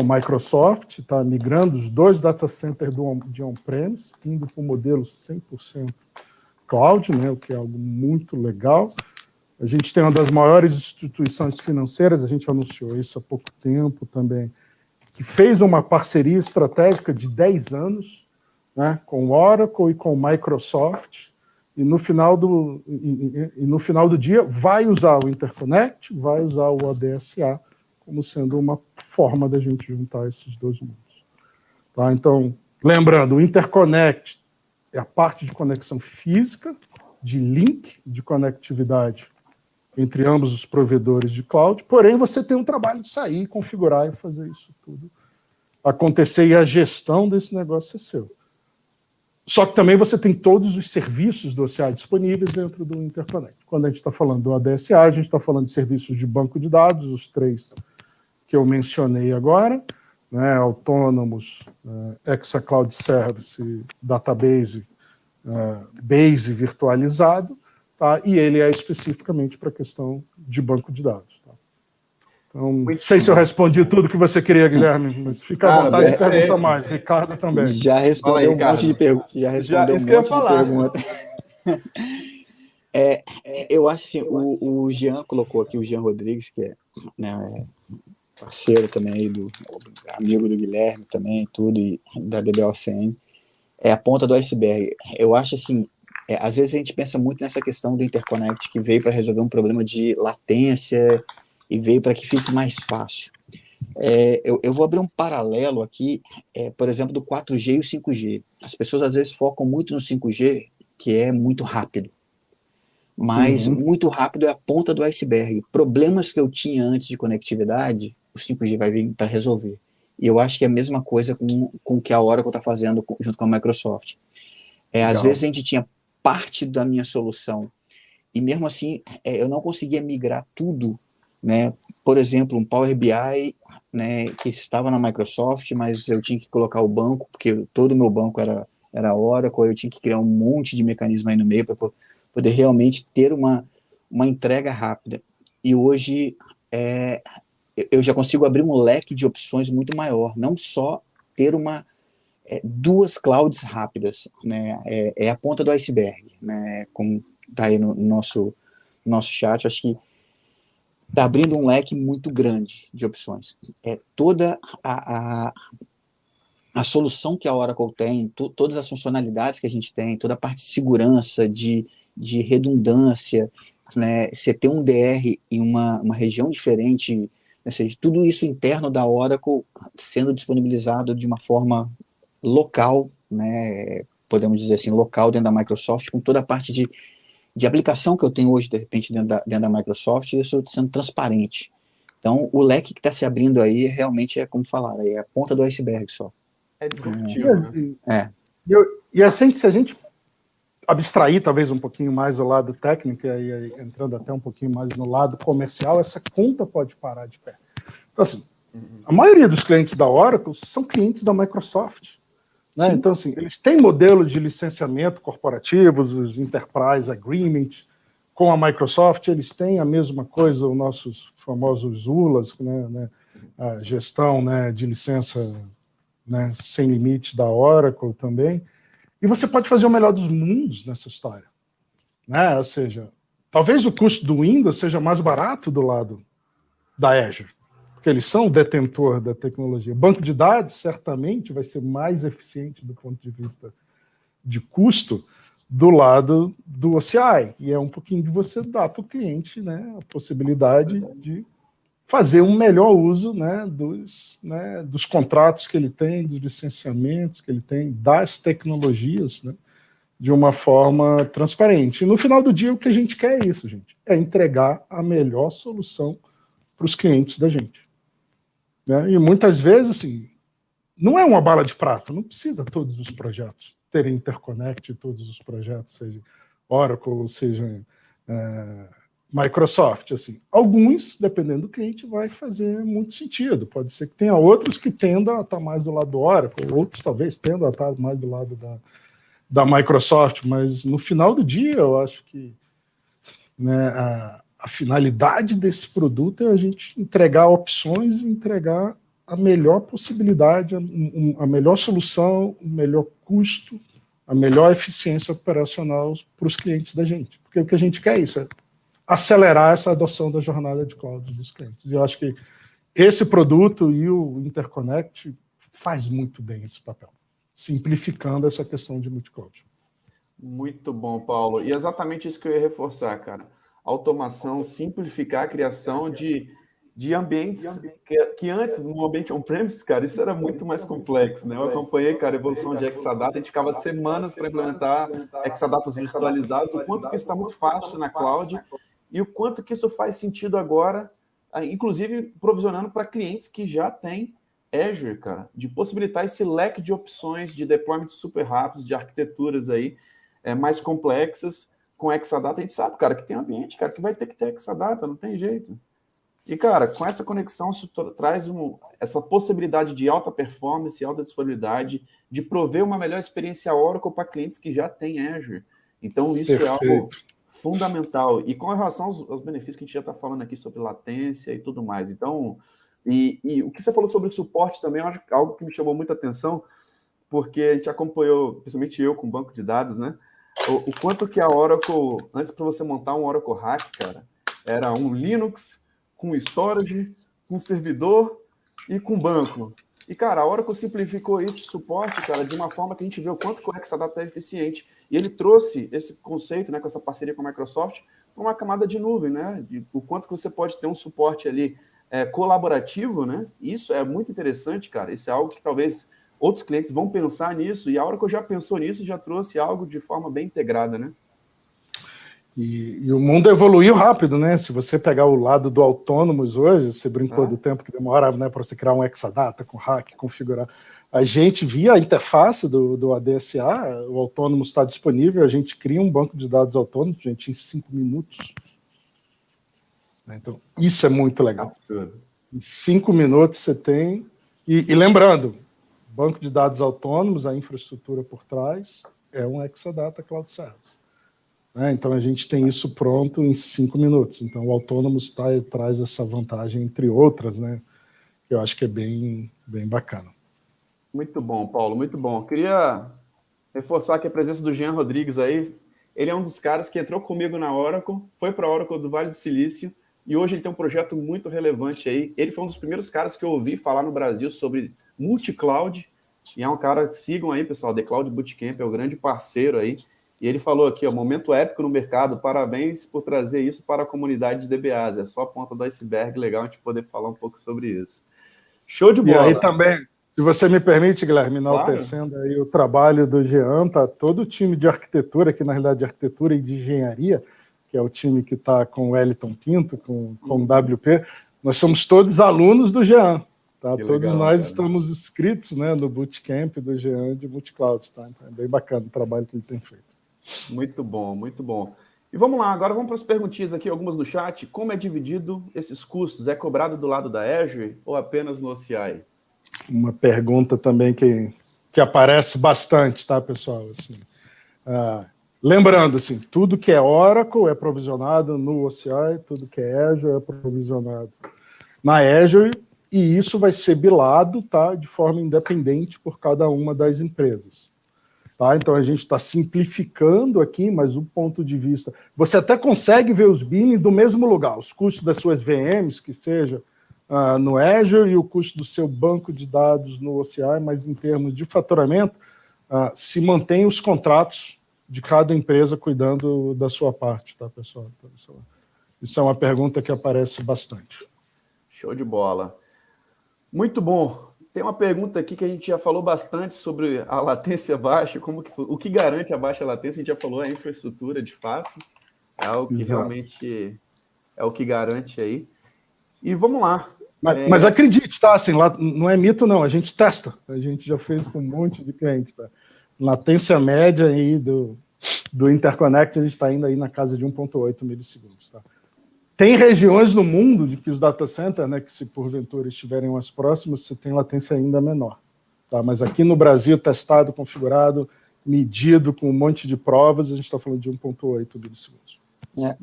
Microsoft, está migrando os 2 data centers de on-premise, indo para o modelo 100% cloud, né, o que é algo muito legal. A gente tem uma das maiores instituições financeiras, a gente anunciou isso há pouco tempo também, que fez uma parceria estratégica de 10 anos, né, com o Oracle e com o Microsoft, e no final do dia vai usar o Interconnect, vai usar o ODSA, como sendo uma forma da gente juntar esses 2 mundos. Tá? Então, lembrando, o Interconnect é a parte de conexão física, de link, de conectividade entre ambos os provedores de cloud, porém você tem um trabalho de sair, configurar e fazer isso tudo acontecer, e a gestão desse negócio é seu. Só que também você tem todos os serviços do OCI disponíveis dentro do Interconnect. Quando a gente está falando do ADSA, a gente está falando de serviços de banco de dados, os 3 que eu mencionei agora, né, Autonomous, ExaCloud Service, Database, Base virtualizado, tá? E ele é especificamente para a questão de banco de dados. Tá? Então, não sei se eu respondi tudo que você queria, Guilherme, mas fica à vontade de perguntar mais. Ricardo também.
Já respondeu um monte de perguntas. Já respondeu um monte de perguntas. Eu acho assim, o Jean colocou aqui, o Jean Rodrigues, que é, né, parceiro também aí, amigo do Guilherme também, tudo, e da DBOCM, é a ponta do iceberg. Eu acho assim, às vezes a gente pensa muito nessa questão do Interconnect, que veio para resolver um problema de latência e veio para que fique mais fácil. Eu vou abrir um paralelo aqui, por exemplo, do 4G e o 5G. As pessoas às vezes focam muito no 5G, que é muito rápido. Mas muito rápido é a ponta do iceberg. Problemas que eu tinha antes de conectividade, o 5G vai vir para resolver. E eu acho que é a mesma coisa com o que a Oracle está fazendo junto com a Microsoft. Às vezes a gente tinha parte da minha solução e mesmo assim eu não conseguia migrar tudo, né? Por exemplo, um Power BI, né, que estava na Microsoft, mas eu tinha que colocar o banco, porque todo o meu banco era Oracle, eu tinha que criar um monte de mecanismo aí no meio para poder realmente ter uma entrega rápida. E hoje eu já consigo abrir um leque de opções muito maior, não só ter 2 clouds rápidas, né? É a ponta do iceberg, né? Como está aí no nosso chat, acho que está abrindo um leque muito grande de opções. Toda a solução que a Oracle tem, todas as funcionalidades que a gente tem, toda a parte de segurança, de redundância, né, você ter um DR em uma região diferente, ou seja, tudo isso interno da Oracle sendo disponibilizado de uma forma local, né, podemos dizer assim, local dentro da Microsoft, com toda a parte de aplicação que eu tenho hoje, de repente, dentro da Microsoft, e isso sendo transparente. Então, o leque que está se abrindo aí realmente é, como falaram, é a ponta do iceberg só.
É disruptivo, né?
E assim, se a gente abstrair talvez um pouquinho mais o lado técnico, e aí entrando até um pouquinho mais no lado comercial, essa conta pode parar de pé. Então, assim, a maioria dos clientes da Oracle são clientes da Microsoft. Né? Então, assim, eles têm modelo de licenciamento corporativos, os Enterprise Agreement, com a Microsoft, eles têm a mesma coisa, os nossos famosos ULAs, né, a gestão, né, de licença, né, sem limite da Oracle também. E você pode fazer o melhor dos mundos nessa história. Né? Ou seja, talvez o custo do Windows seja mais barato do lado da Azure, porque eles são o detentor da tecnologia. O banco de dados, certamente, vai ser mais eficiente do ponto de vista de custo do lado do OCI. E é um pouquinho de você dar para o cliente, né, a possibilidade de fazer um melhor uso, né, dos contratos que ele tem, dos licenciamentos que ele tem, das tecnologias, né, de uma forma transparente. E no final do dia, o que a gente quer é isso, gente, é entregar a melhor solução para os clientes da gente. Né? E muitas vezes, assim, não é uma bala de prata, não precisa todos os projetos terem interconnect, todos os projetos, seja Oracle, seja Microsoft, assim. Alguns, dependendo do cliente, vai fazer muito sentido. Pode ser que tenha outros que tendam a estar mais do lado do Oracle, outros talvez tendam a estar mais do lado da Microsoft, mas no final do dia, eu acho que, né, a finalidade desse produto é a gente entregar opções e entregar a melhor possibilidade, a melhor solução, o melhor custo, a melhor eficiência operacional para os clientes da gente. Porque o que a gente quer é isso, é acelerar essa adoção da jornada de cloud dos clientes. E eu acho que esse produto e o Interconnect faz muito bem esse papel, simplificando essa questão de multicloud.
Muito bom, Paulo. E exatamente isso que eu ia reforçar, cara. Automação, simplificar a criação de ambientes que antes, no ambiente on-premise, cara, isso era muito mais complexo, né? Eu acompanhei, cara, a evolução de Exadata, a gente ficava semanas para implementar Exadatas virtualizados, o quanto que isso está muito fácil na cloud e o quanto que isso faz sentido agora, inclusive provisionando para clientes que já têm Azure, cara, de possibilitar esse leque de opções de deployment super rápidos, de arquiteturas aí mais complexas com Exadata. A gente sabe, cara, que tem ambiente, cara, que vai ter que ter Exadata, não tem jeito. E, cara, com essa conexão, isso traz essa possibilidade de alta performance, alta disponibilidade, de prover uma melhor experiência Oracle para clientes que já têm Azure. Então, isso é algo fundamental. E com relação aos benefícios que a gente já está falando aqui sobre latência e tudo mais. Então, e o que você falou sobre o suporte também é algo que me chamou muita atenção, porque a gente acompanhou, principalmente eu, com banco de dados, né? O quanto que a Oracle, antes para você montar um Oracle Hack, cara, era um Linux com storage, com servidor e com banco. E, cara, a Oracle simplificou esse suporte, cara, de uma forma que a gente vê o quanto que o Exadata é eficiente. E ele trouxe esse conceito, né, com essa parceria com a Microsoft, para uma camada de nuvem, né? O quanto que você pode ter um suporte ali colaborativo, né? Isso é muito interessante, cara. Isso é algo que talvez outros clientes vão pensar nisso, e a Oracle já pensou nisso e já trouxe algo de forma bem integrada, né?
E o mundo evoluiu rápido, né? Se você pegar o lado do Autônomos hoje, você brincou do tempo que demora, né, para você criar um Exadata com hack, configurar. A gente via a interface do ADSA, o Autônomos está disponível, a gente cria um banco de dados autônomos, gente, em 5 minutos. Então, isso é muito legal. Absurdo. Em 5 minutos você tem... E lembrando, banco de dados autônomos, a infraestrutura por trás, é um Exadata Cloud Service. Então, a gente tem isso pronto em 5 minutos. Então, o Autônomos traz essa vantagem, entre outras, né? Que eu acho que é bem bacana.
Muito bom, Paulo, muito bom. Queria reforçar aqui a presença do Jean Rodrigues aí. Ele é um dos caras que entrou comigo na Oracle, foi para a Oracle do Vale do Silício, e hoje ele tem um projeto muito relevante aí. Ele foi um dos primeiros caras que eu ouvi falar no Brasil sobre multi-cloud, e é um cara, sigam aí, pessoal, The Cloud Bootcamp é o grande parceiro aí, e ele falou aqui, ó, momento épico no mercado, parabéns por trazer isso para a comunidade de DBAs, é só a ponta do iceberg, legal a gente poder falar um pouco sobre isso. Show de bola!
E aí também, se você me permite, Guilherme,
Claro.
enaltecendo aí o trabalho do Jean, tá todo o time de arquitetura, que na realidade de arquitetura e de engenharia, que é o time que está com o Wellington Pinto, com o WP, nós somos todos alunos do Jean. Tá? Todos
legal,
nós
cara.
estamos inscritos, né, no Bootcamp do Jean de Multicloud. Tá? Então é bem bacana o trabalho que ele tem feito.
Muito bom, muito bom. E vamos lá, agora vamos para as perguntinhas aqui, algumas no chat. Como é dividido esses custos? É cobrado do lado da Azure ou apenas no OCI?
Uma pergunta também que aparece bastante, tá, pessoal? Assim, lembrando, assim, tudo que é Oracle é provisionado no OCI, tudo que é Azure é provisionado na Azure, e isso vai ser bilado, tá, de forma independente por cada uma das empresas. Tá? Então, a gente está simplificando aqui, mas do ponto de vista... Você até consegue ver os billing do mesmo lugar, os custos das suas VMs, que seja no Azure, e o custo do seu banco de dados no OCI, mas em termos de faturamento, se mantém os contratos de cada empresa cuidando da sua parte, tá, pessoal? Então, isso é uma pergunta que aparece bastante.
Show de bola. Muito bom. Tem uma pergunta aqui que a gente já falou bastante sobre a latência baixa, o que garante a baixa latência, a gente já falou, a infraestrutura, de fato, é algo que realmente é o que garante aí. E vamos lá.
Mas acredite, tá? Assim, lá, não é mito, não. A gente testa. A gente já fez com um monte de cliente. Tá? Latência média aí do Interconnect, a gente está indo aí na casa de 1,8 milissegundos. Tá? Tem regiões no mundo de que os data centers, né, que se porventura estiverem mais próximos, você tem latência ainda menor. Tá? Mas aqui no Brasil, testado, configurado, medido com um monte de provas, a gente está falando de 1,8 milissegundos.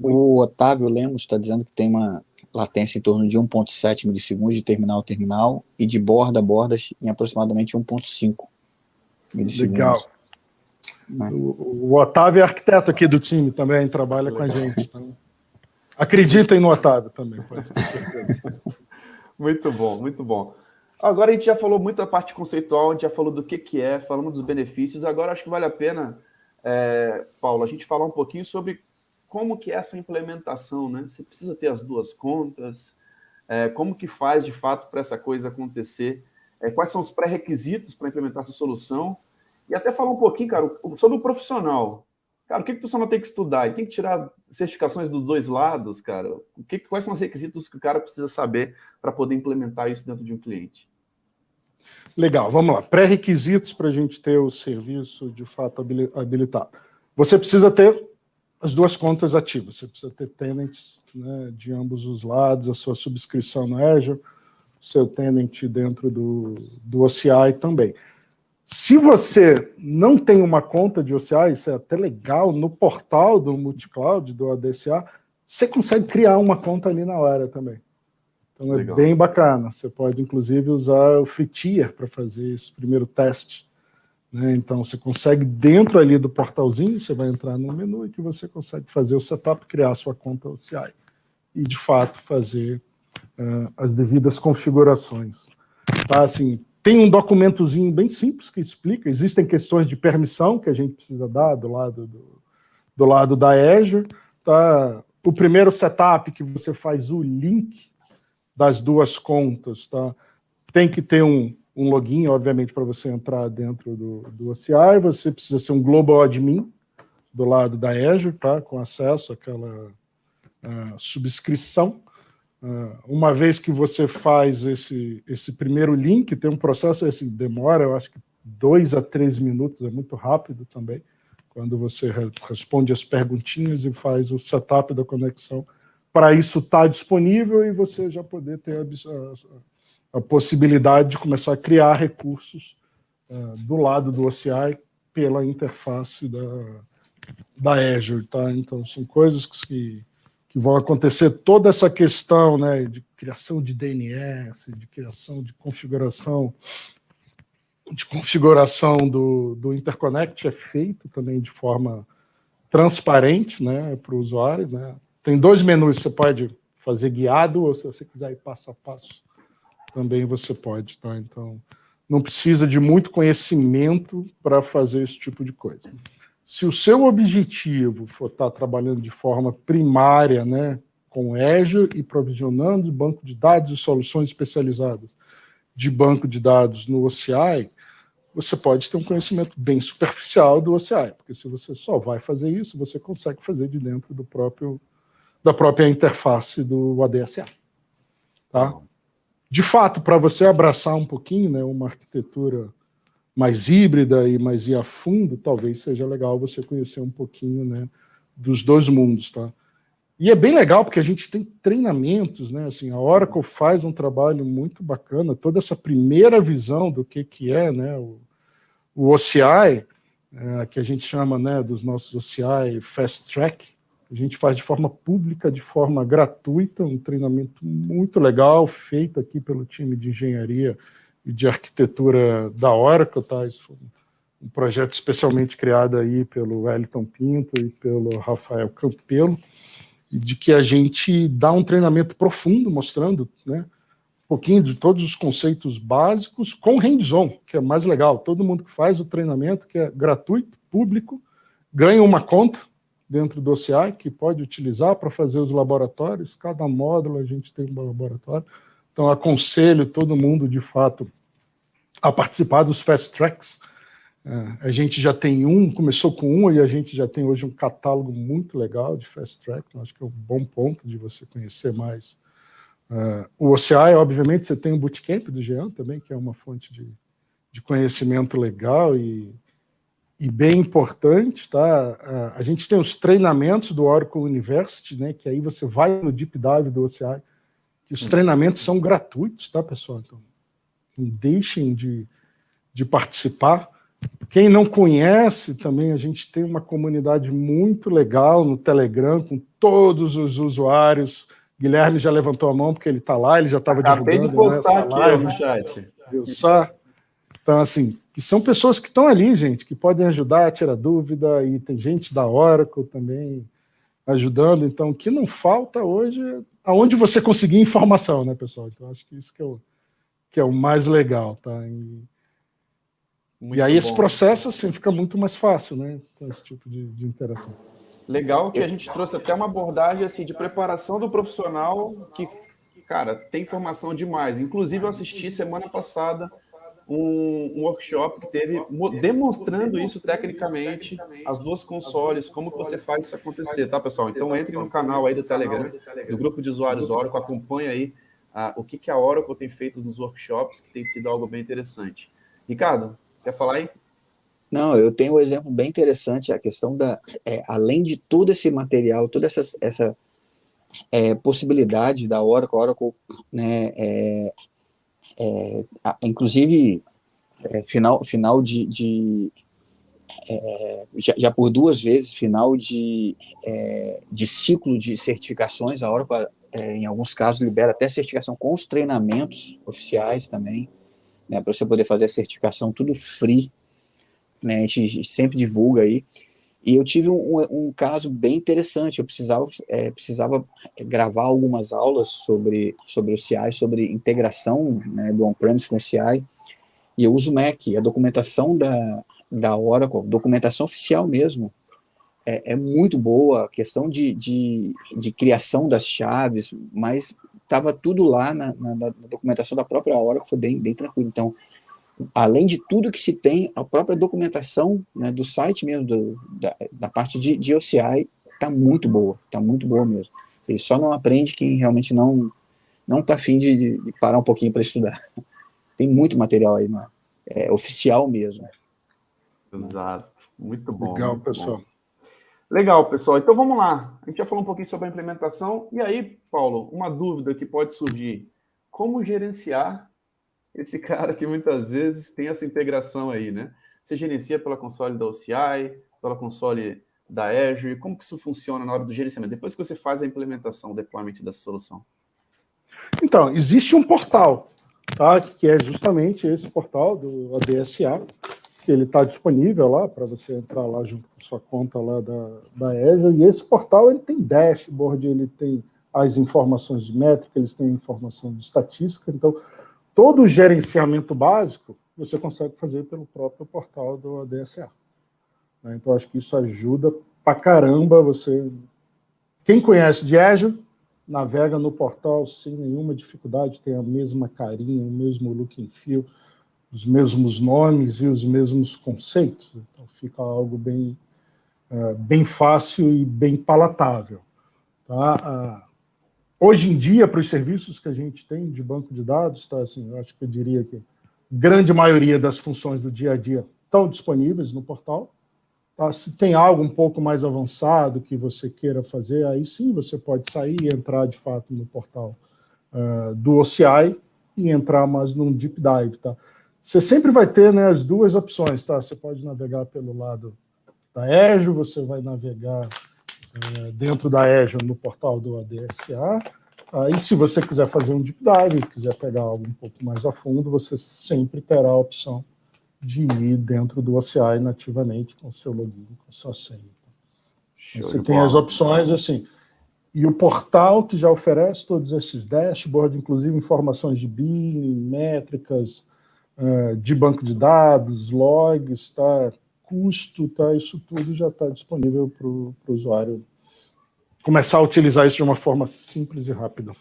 O Otávio Lemos está dizendo que tem uma latência em torno de 1,7 milissegundos de terminal a terminal e de borda a borda em aproximadamente 1,5 milissegundos.
Legal. O Otávio é arquiteto aqui do time também, trabalha com a gente. Então, acreditem no Otávio também, pode ter certeza.
Muito bom, muito bom. Agora a gente já falou muito da parte conceitual, a gente já falou do que é, falamos dos benefícios. Agora acho que vale a pena, Paulo, a gente falar um pouquinho sobre como que é essa implementação, né? Você precisa ter as duas contas, como que faz de fato para essa coisa acontecer, quais são os pré-requisitos para implementar essa solução, e até falar um pouquinho, cara, sobre o profissional. Cara, o que o profissional tem que estudar? Ele tem que tirar certificações dos dois lados, cara? Quais são os requisitos que o cara precisa saber para poder implementar isso dentro de um cliente?
Legal, vamos lá. Pré-requisitos para a gente ter o serviço de fato habilitado. Você precisa ter as duas contas ativas. Você precisa ter tenants, né, de ambos os lados, a sua subscrição no Azure, o seu tenant dentro do OCI também. Se você não tem uma conta de OCI, isso é até legal, no portal do Multicloud, do ADCA, você consegue criar uma conta ali na hora também. Então legal. É bem bacana. Você pode, inclusive, usar o free tier para fazer esse primeiro teste. Né? Então, você consegue, dentro ali do portalzinho, você vai entrar no menu e que você consegue fazer o setup, criar a sua conta OCI. E, de fato, fazer as devidas configurações. Tá? Assim, tem um documentozinho bem simples que explica. Existem questões de permissão que a gente precisa dar do lado da Azure. Tá? O primeiro setup que você faz o link das duas contas, tá? Tem que ter um login, obviamente, para você entrar dentro do OCI. Você precisa ser um global admin do lado da Azure, tá? Com acesso àquela subscrição. Uma vez que você faz esse primeiro link, tem um processo, assim, demora, eu acho que 2 a 3 minutos, é muito rápido também, quando você responde as perguntinhas e faz o setup da conexão, para isso estar disponível e você já poder ter a possibilidade de começar a criar recursos do lado do OCI pela interface da Azure. Tá? Então, são coisas que vão acontecer, toda essa questão, né, de criação de DNS, de criação de configuração do Interconnect é feito também de forma transparente, né, para o usuário. Né. Tem 2 menus, você pode fazer guiado, ou se você quiser ir passo a passo, também você pode. Tá? Então, não precisa de muito conhecimento para fazer esse tipo de coisa. Se o seu objetivo for estar trabalhando de forma primária, né, com Azure e provisionando banco de dados e soluções especializadas de banco de dados no OCI, você pode ter um conhecimento bem superficial do OCI, porque se você só vai fazer isso, você consegue fazer de dentro da própria interface do ADSA. Tá? De fato, para você abraçar um pouquinho, né, uma arquitetura mais híbrida e mais ir a fundo, talvez seja legal você conhecer um pouquinho, né, dos dois mundos, tá? E é bem legal porque a gente tem treinamentos, né? Assim, a Oracle faz um trabalho muito bacana, toda essa primeira visão do que é, né, o OCI, que a gente chama, né, dos nossos OCI Fast Track, a gente faz de forma pública, de forma gratuita, um treinamento muito legal, feito aqui pelo time de engenharia e de arquitetura da Oracle, tá? Isso foi um projeto especialmente criado aí pelo Wellington Pinto e pelo Rafael Campelo, e de que a gente dá um treinamento profundo, mostrando, né, um pouquinho de todos os conceitos básicos, com hands-on, que é mais legal. Todo mundo que faz o treinamento, que é gratuito, público, ganha uma conta dentro do OCI, que pode utilizar para fazer os laboratórios. Cada módulo a gente tem um laboratório. Então, aconselho todo mundo, de fato, a participar dos Fast Tracks. A gente já tem começou com um, e a gente já tem hoje um catálogo muito legal de Fast Track. Acho que é um bom ponto de você conhecer mais. O OCI, obviamente, você tem o Bootcamp do Jean também, que é uma fonte de conhecimento legal e bem importante. Tá? A gente tem os treinamentos do Oracle University, né, que aí você vai no Deep Dive do OCI, que os treinamentos são gratuitos, tá, pessoal? Então, não deixem de participar. Quem não conhece, também a gente tem uma comunidade muito legal no Telegram, com todos os usuários. Guilherme já levantou a mão, porque ele está lá, ele já estava divulgando.
Acabei de postar aqui
live
no chat.
Viu só? Então, assim, que são pessoas que estão ali, gente, que podem ajudar, tirar dúvida, e tem gente da Oracle também ajudando. Então, o que não falta hoje é aonde você conseguir informação, né, pessoal? Então, acho que isso que é o mais legal, tá? E aí esse processo assim, fica muito mais fácil, né, com esse tipo de interação.
Legal que a gente trouxe até uma abordagem assim, de preparação do profissional que, cara, tem formação demais. Inclusive, eu assisti semana passada um workshop que teve demonstrando isso tecnicamente, as duas consoles, como que você faz isso acontecer, tá, pessoal? Então, entre no canal aí do Telegram, do grupo de usuários Oracle, acompanha aí o que a Oracle tem feito nos workshops, que tem sido algo bem interessante. Ricardo, quer falar aí?
Não, eu tenho um exemplo bem interessante, a questão além de todo esse material, toda essa possibilidade da Oracle, né, inclusive, final já por 2 vezes, final de ciclo de certificações, a Oracle, em alguns casos, libera até certificação com os treinamentos oficiais também, né, para você poder fazer a certificação tudo free, né, a gente sempre divulga aí. E eu tive um caso bem interessante. Eu precisava gravar algumas aulas sobre o CI, sobre integração, né, do on-premise com o CI, e eu uso o Mac. A documentação da Oracle, documentação oficial mesmo, é muito boa, a questão de criação das chaves, mas estava tudo lá na documentação da própria Oracle, foi bem tranquilo. Então, além de tudo que se tem, a própria documentação, né, do site mesmo, da parte de OCI, está muito boa mesmo. Ele só não aprende quem realmente não está afim de parar um pouquinho para estudar. Tem muito material aí, oficial mesmo.
Exato, muito bom.
Legal,
muito
pessoal.
Bom. Legal, pessoal. Então vamos lá. A gente já falou um pouquinho sobre a implementação. E aí, Paulo, uma dúvida que pode surgir: como gerenciar esse cara que muitas vezes tem essa integração aí, né? Você gerencia pela console da OCI, pela console da Azure, como que isso funciona na hora do gerenciamento? Depois que você faz a implementação, o deployment dessa solução.
Então, existe um portal, tá? Que é justamente esse portal do ADSA, que ele está disponível lá para você entrar lá junto com sua conta lá da Azure, e esse portal ele tem dashboard, ele tem as informações de métrica, eles têm informação de estatística, então todo o gerenciamento básico você consegue fazer pelo próprio portal do ADSA. Então, acho que isso ajuda pra caramba você... Quem conhece de Azure, navega no portal sem nenhuma dificuldade, tem a mesma carinha, o mesmo look and feel, os mesmos nomes e os mesmos conceitos. Então, fica algo bem fácil e bem palatável. Tá? Hoje em dia, para os serviços que a gente tem de banco de dados, tá, assim, eu acho que eu diria que a grande maioria das funções do dia a dia estão disponíveis no portal. Tá? Se tem algo um pouco mais avançado que você queira fazer, aí sim você pode sair e entrar de fato no portal do OCI e entrar mais num deep dive. Tá? Você sempre vai ter, né, as duas opções. Tá? Você pode navegar pelo lado da Azure, você vai navegar dentro da Azure no portal do ADSA. E se você quiser fazer um deep dive, quiser pegar algo um pouco mais a fundo, você sempre terá a opção de ir dentro do OCI nativamente com o seu login, com a sua senha. Você tem as opções assim. E o portal que já oferece todos esses dashboards, inclusive informações de billing, métricas, de banco de dados, logs, tá? Custo, tá? Isso tudo já está disponível para o usuário começar a utilizar isso de uma forma simples e rápida.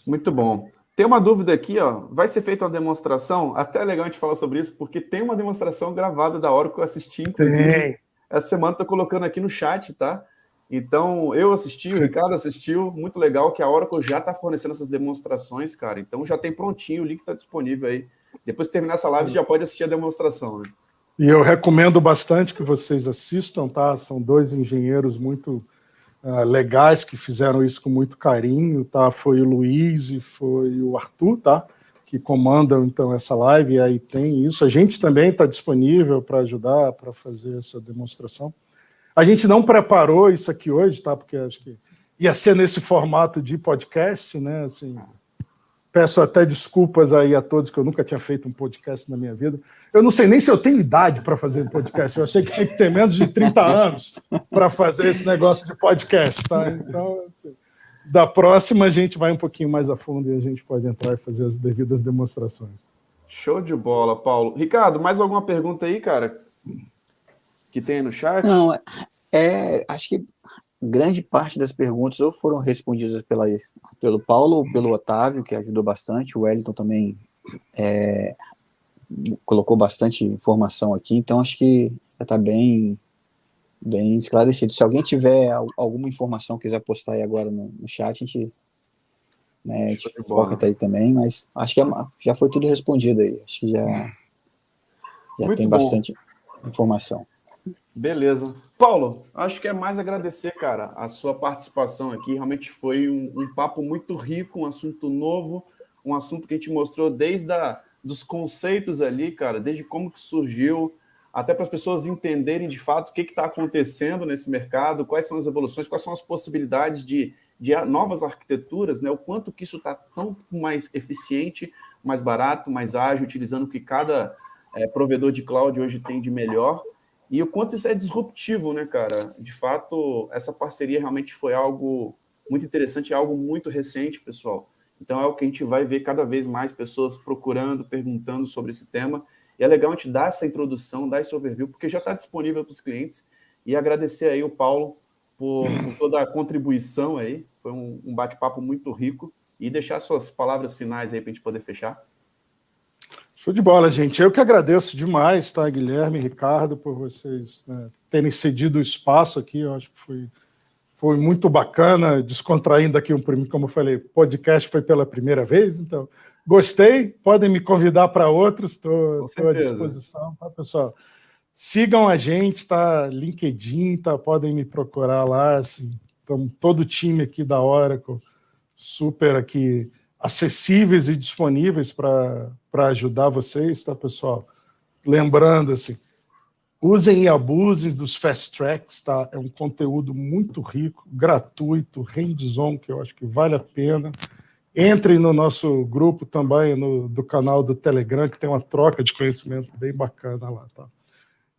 Muito bom. Tem uma dúvida aqui, ó. Vai ser feita uma demonstração? Até é legal a gente falar sobre isso, porque tem uma demonstração gravada da Oracle que eu assisti, inclusive. Essa semana estou colocando aqui no chat, tá? Então, eu assisti, o Ricardo assistiu, muito legal que a Oracle já está fornecendo essas demonstrações, cara. Então, já tem prontinho, o link está disponível aí. Depois de terminar essa live, você já pode assistir a demonstração, né?
E eu recomendo bastante que vocês assistam, tá? São dois engenheiros muito legais que fizeram isso com muito carinho, tá? Foi o Luiz e foi o Arthur, tá? Que comandam, então, essa live, e aí tem isso. A gente também está disponível para ajudar, para fazer essa demonstração. A gente não preparou isso aqui hoje, tá? Porque acho que ia ser nesse formato de podcast, né? Assim, peço até desculpas aí a todos, que eu nunca tinha feito um podcast na minha vida. Eu não sei nem se eu tenho idade para fazer um podcast. Eu achei que tinha que ter menos de 30 anos para fazer esse negócio de podcast, tá? Então, assim, da próxima a gente vai um pouquinho mais a fundo e a gente pode entrar e fazer as devidas demonstrações.
Show de bola, Paulo. Ricardo, mais alguma pergunta aí, cara? Que tem aí no chat?
Não, acho que grande parte das perguntas ou foram respondidas pelo Paulo ou pelo Otávio, que ajudou bastante. O Wellington também colocou bastante informação aqui, então acho que já está bem esclarecido. Se alguém tiver alguma informação que quiser postar aí agora no chat, a gente foca até aí também, mas acho que já foi tudo respondido aí. Acho que já tem bastante informação.
Beleza. Paulo, acho que é mais agradecer, cara, a sua participação aqui. Realmente foi um papo muito rico, um assunto novo, um assunto que a gente mostrou desde dos conceitos ali, cara, desde como que surgiu, até para as pessoas entenderem de fato o que está acontecendo nesse mercado, quais são as evoluções, quais são as possibilidades de novas arquiteturas, né? O quanto que isso está tão mais eficiente, mais barato, mais ágil, utilizando o que cada provedor de cloud hoje tem de melhor. E o quanto isso é disruptivo, né, cara? De fato, essa parceria realmente foi algo muito interessante, algo muito recente, pessoal. Então, é o que a gente vai ver cada vez mais pessoas procurando, perguntando sobre esse tema. E é legal a gente dar essa introdução, dar esse overview, porque já está disponível para os clientes. E agradecer aí o Paulo por toda a contribuição aí. Foi um bate-papo muito rico. E deixar suas palavras finais aí para a gente poder fechar.
Show de bola, gente. Eu que agradeço demais, tá, Guilherme e Ricardo, por vocês terem cedido o espaço aqui. Eu acho que foi muito bacana, descontraindo aqui como eu falei, podcast foi pela primeira vez, então gostei. Podem me convidar para outros, estou à disposição, tá, pessoal? Sigam a gente, tá? LinkedIn, tá? Podem me procurar lá. Assim, todo o time aqui da Oracle, super aqui acessíveis e disponíveis para ajudar vocês, tá, pessoal? Lembrando, assim, usem e abusem dos fast tracks, tá? É um conteúdo muito rico, gratuito, hands-on, que eu acho que vale a pena. Entrem no nosso grupo também, do canal do Telegram, que tem uma troca de conhecimento bem bacana lá, tá?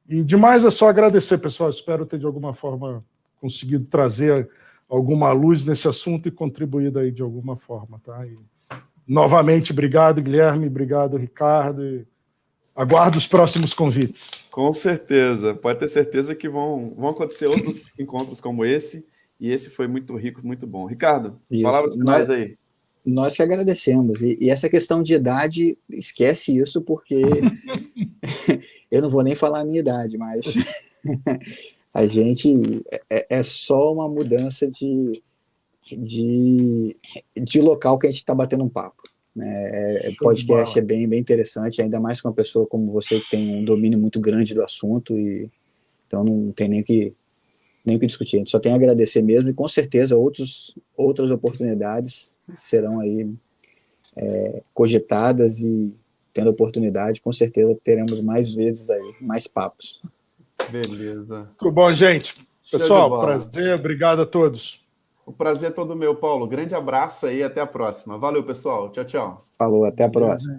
E demais é só agradecer, pessoal. Espero ter, de alguma forma, conseguido trazer alguma luz nesse assunto e contribuído aí de alguma forma, tá? E, novamente, obrigado, Guilherme, obrigado, Ricardo, e Aguardo os próximos convites.
Com certeza, pode ter certeza que vão acontecer outros encontros como esse, e esse foi muito rico, muito bom. Ricardo,
Isso.
palavras finais aí.
Nós que agradecemos. E essa questão de idade, esquece isso, porque eu não vou nem falar a minha idade, mas a gente é só uma mudança de local que a gente está batendo um papo. Podcast é bem interessante, ainda mais com uma pessoa como você que tem um domínio muito grande do assunto, e então não tem nem o que discutir. A gente só tem a agradecer mesmo, e com certeza outras oportunidades serão aí cogitadas, e tendo oportunidade, com certeza teremos mais vezes aí, mais papos.
Beleza.
Muito bom, gente. Pessoal, prazer, obrigado a todos.
O prazer é todo meu, Paulo. Grande abraço aí, até a próxima. Valeu, pessoal. Tchau, tchau.
Falou, até a próxima.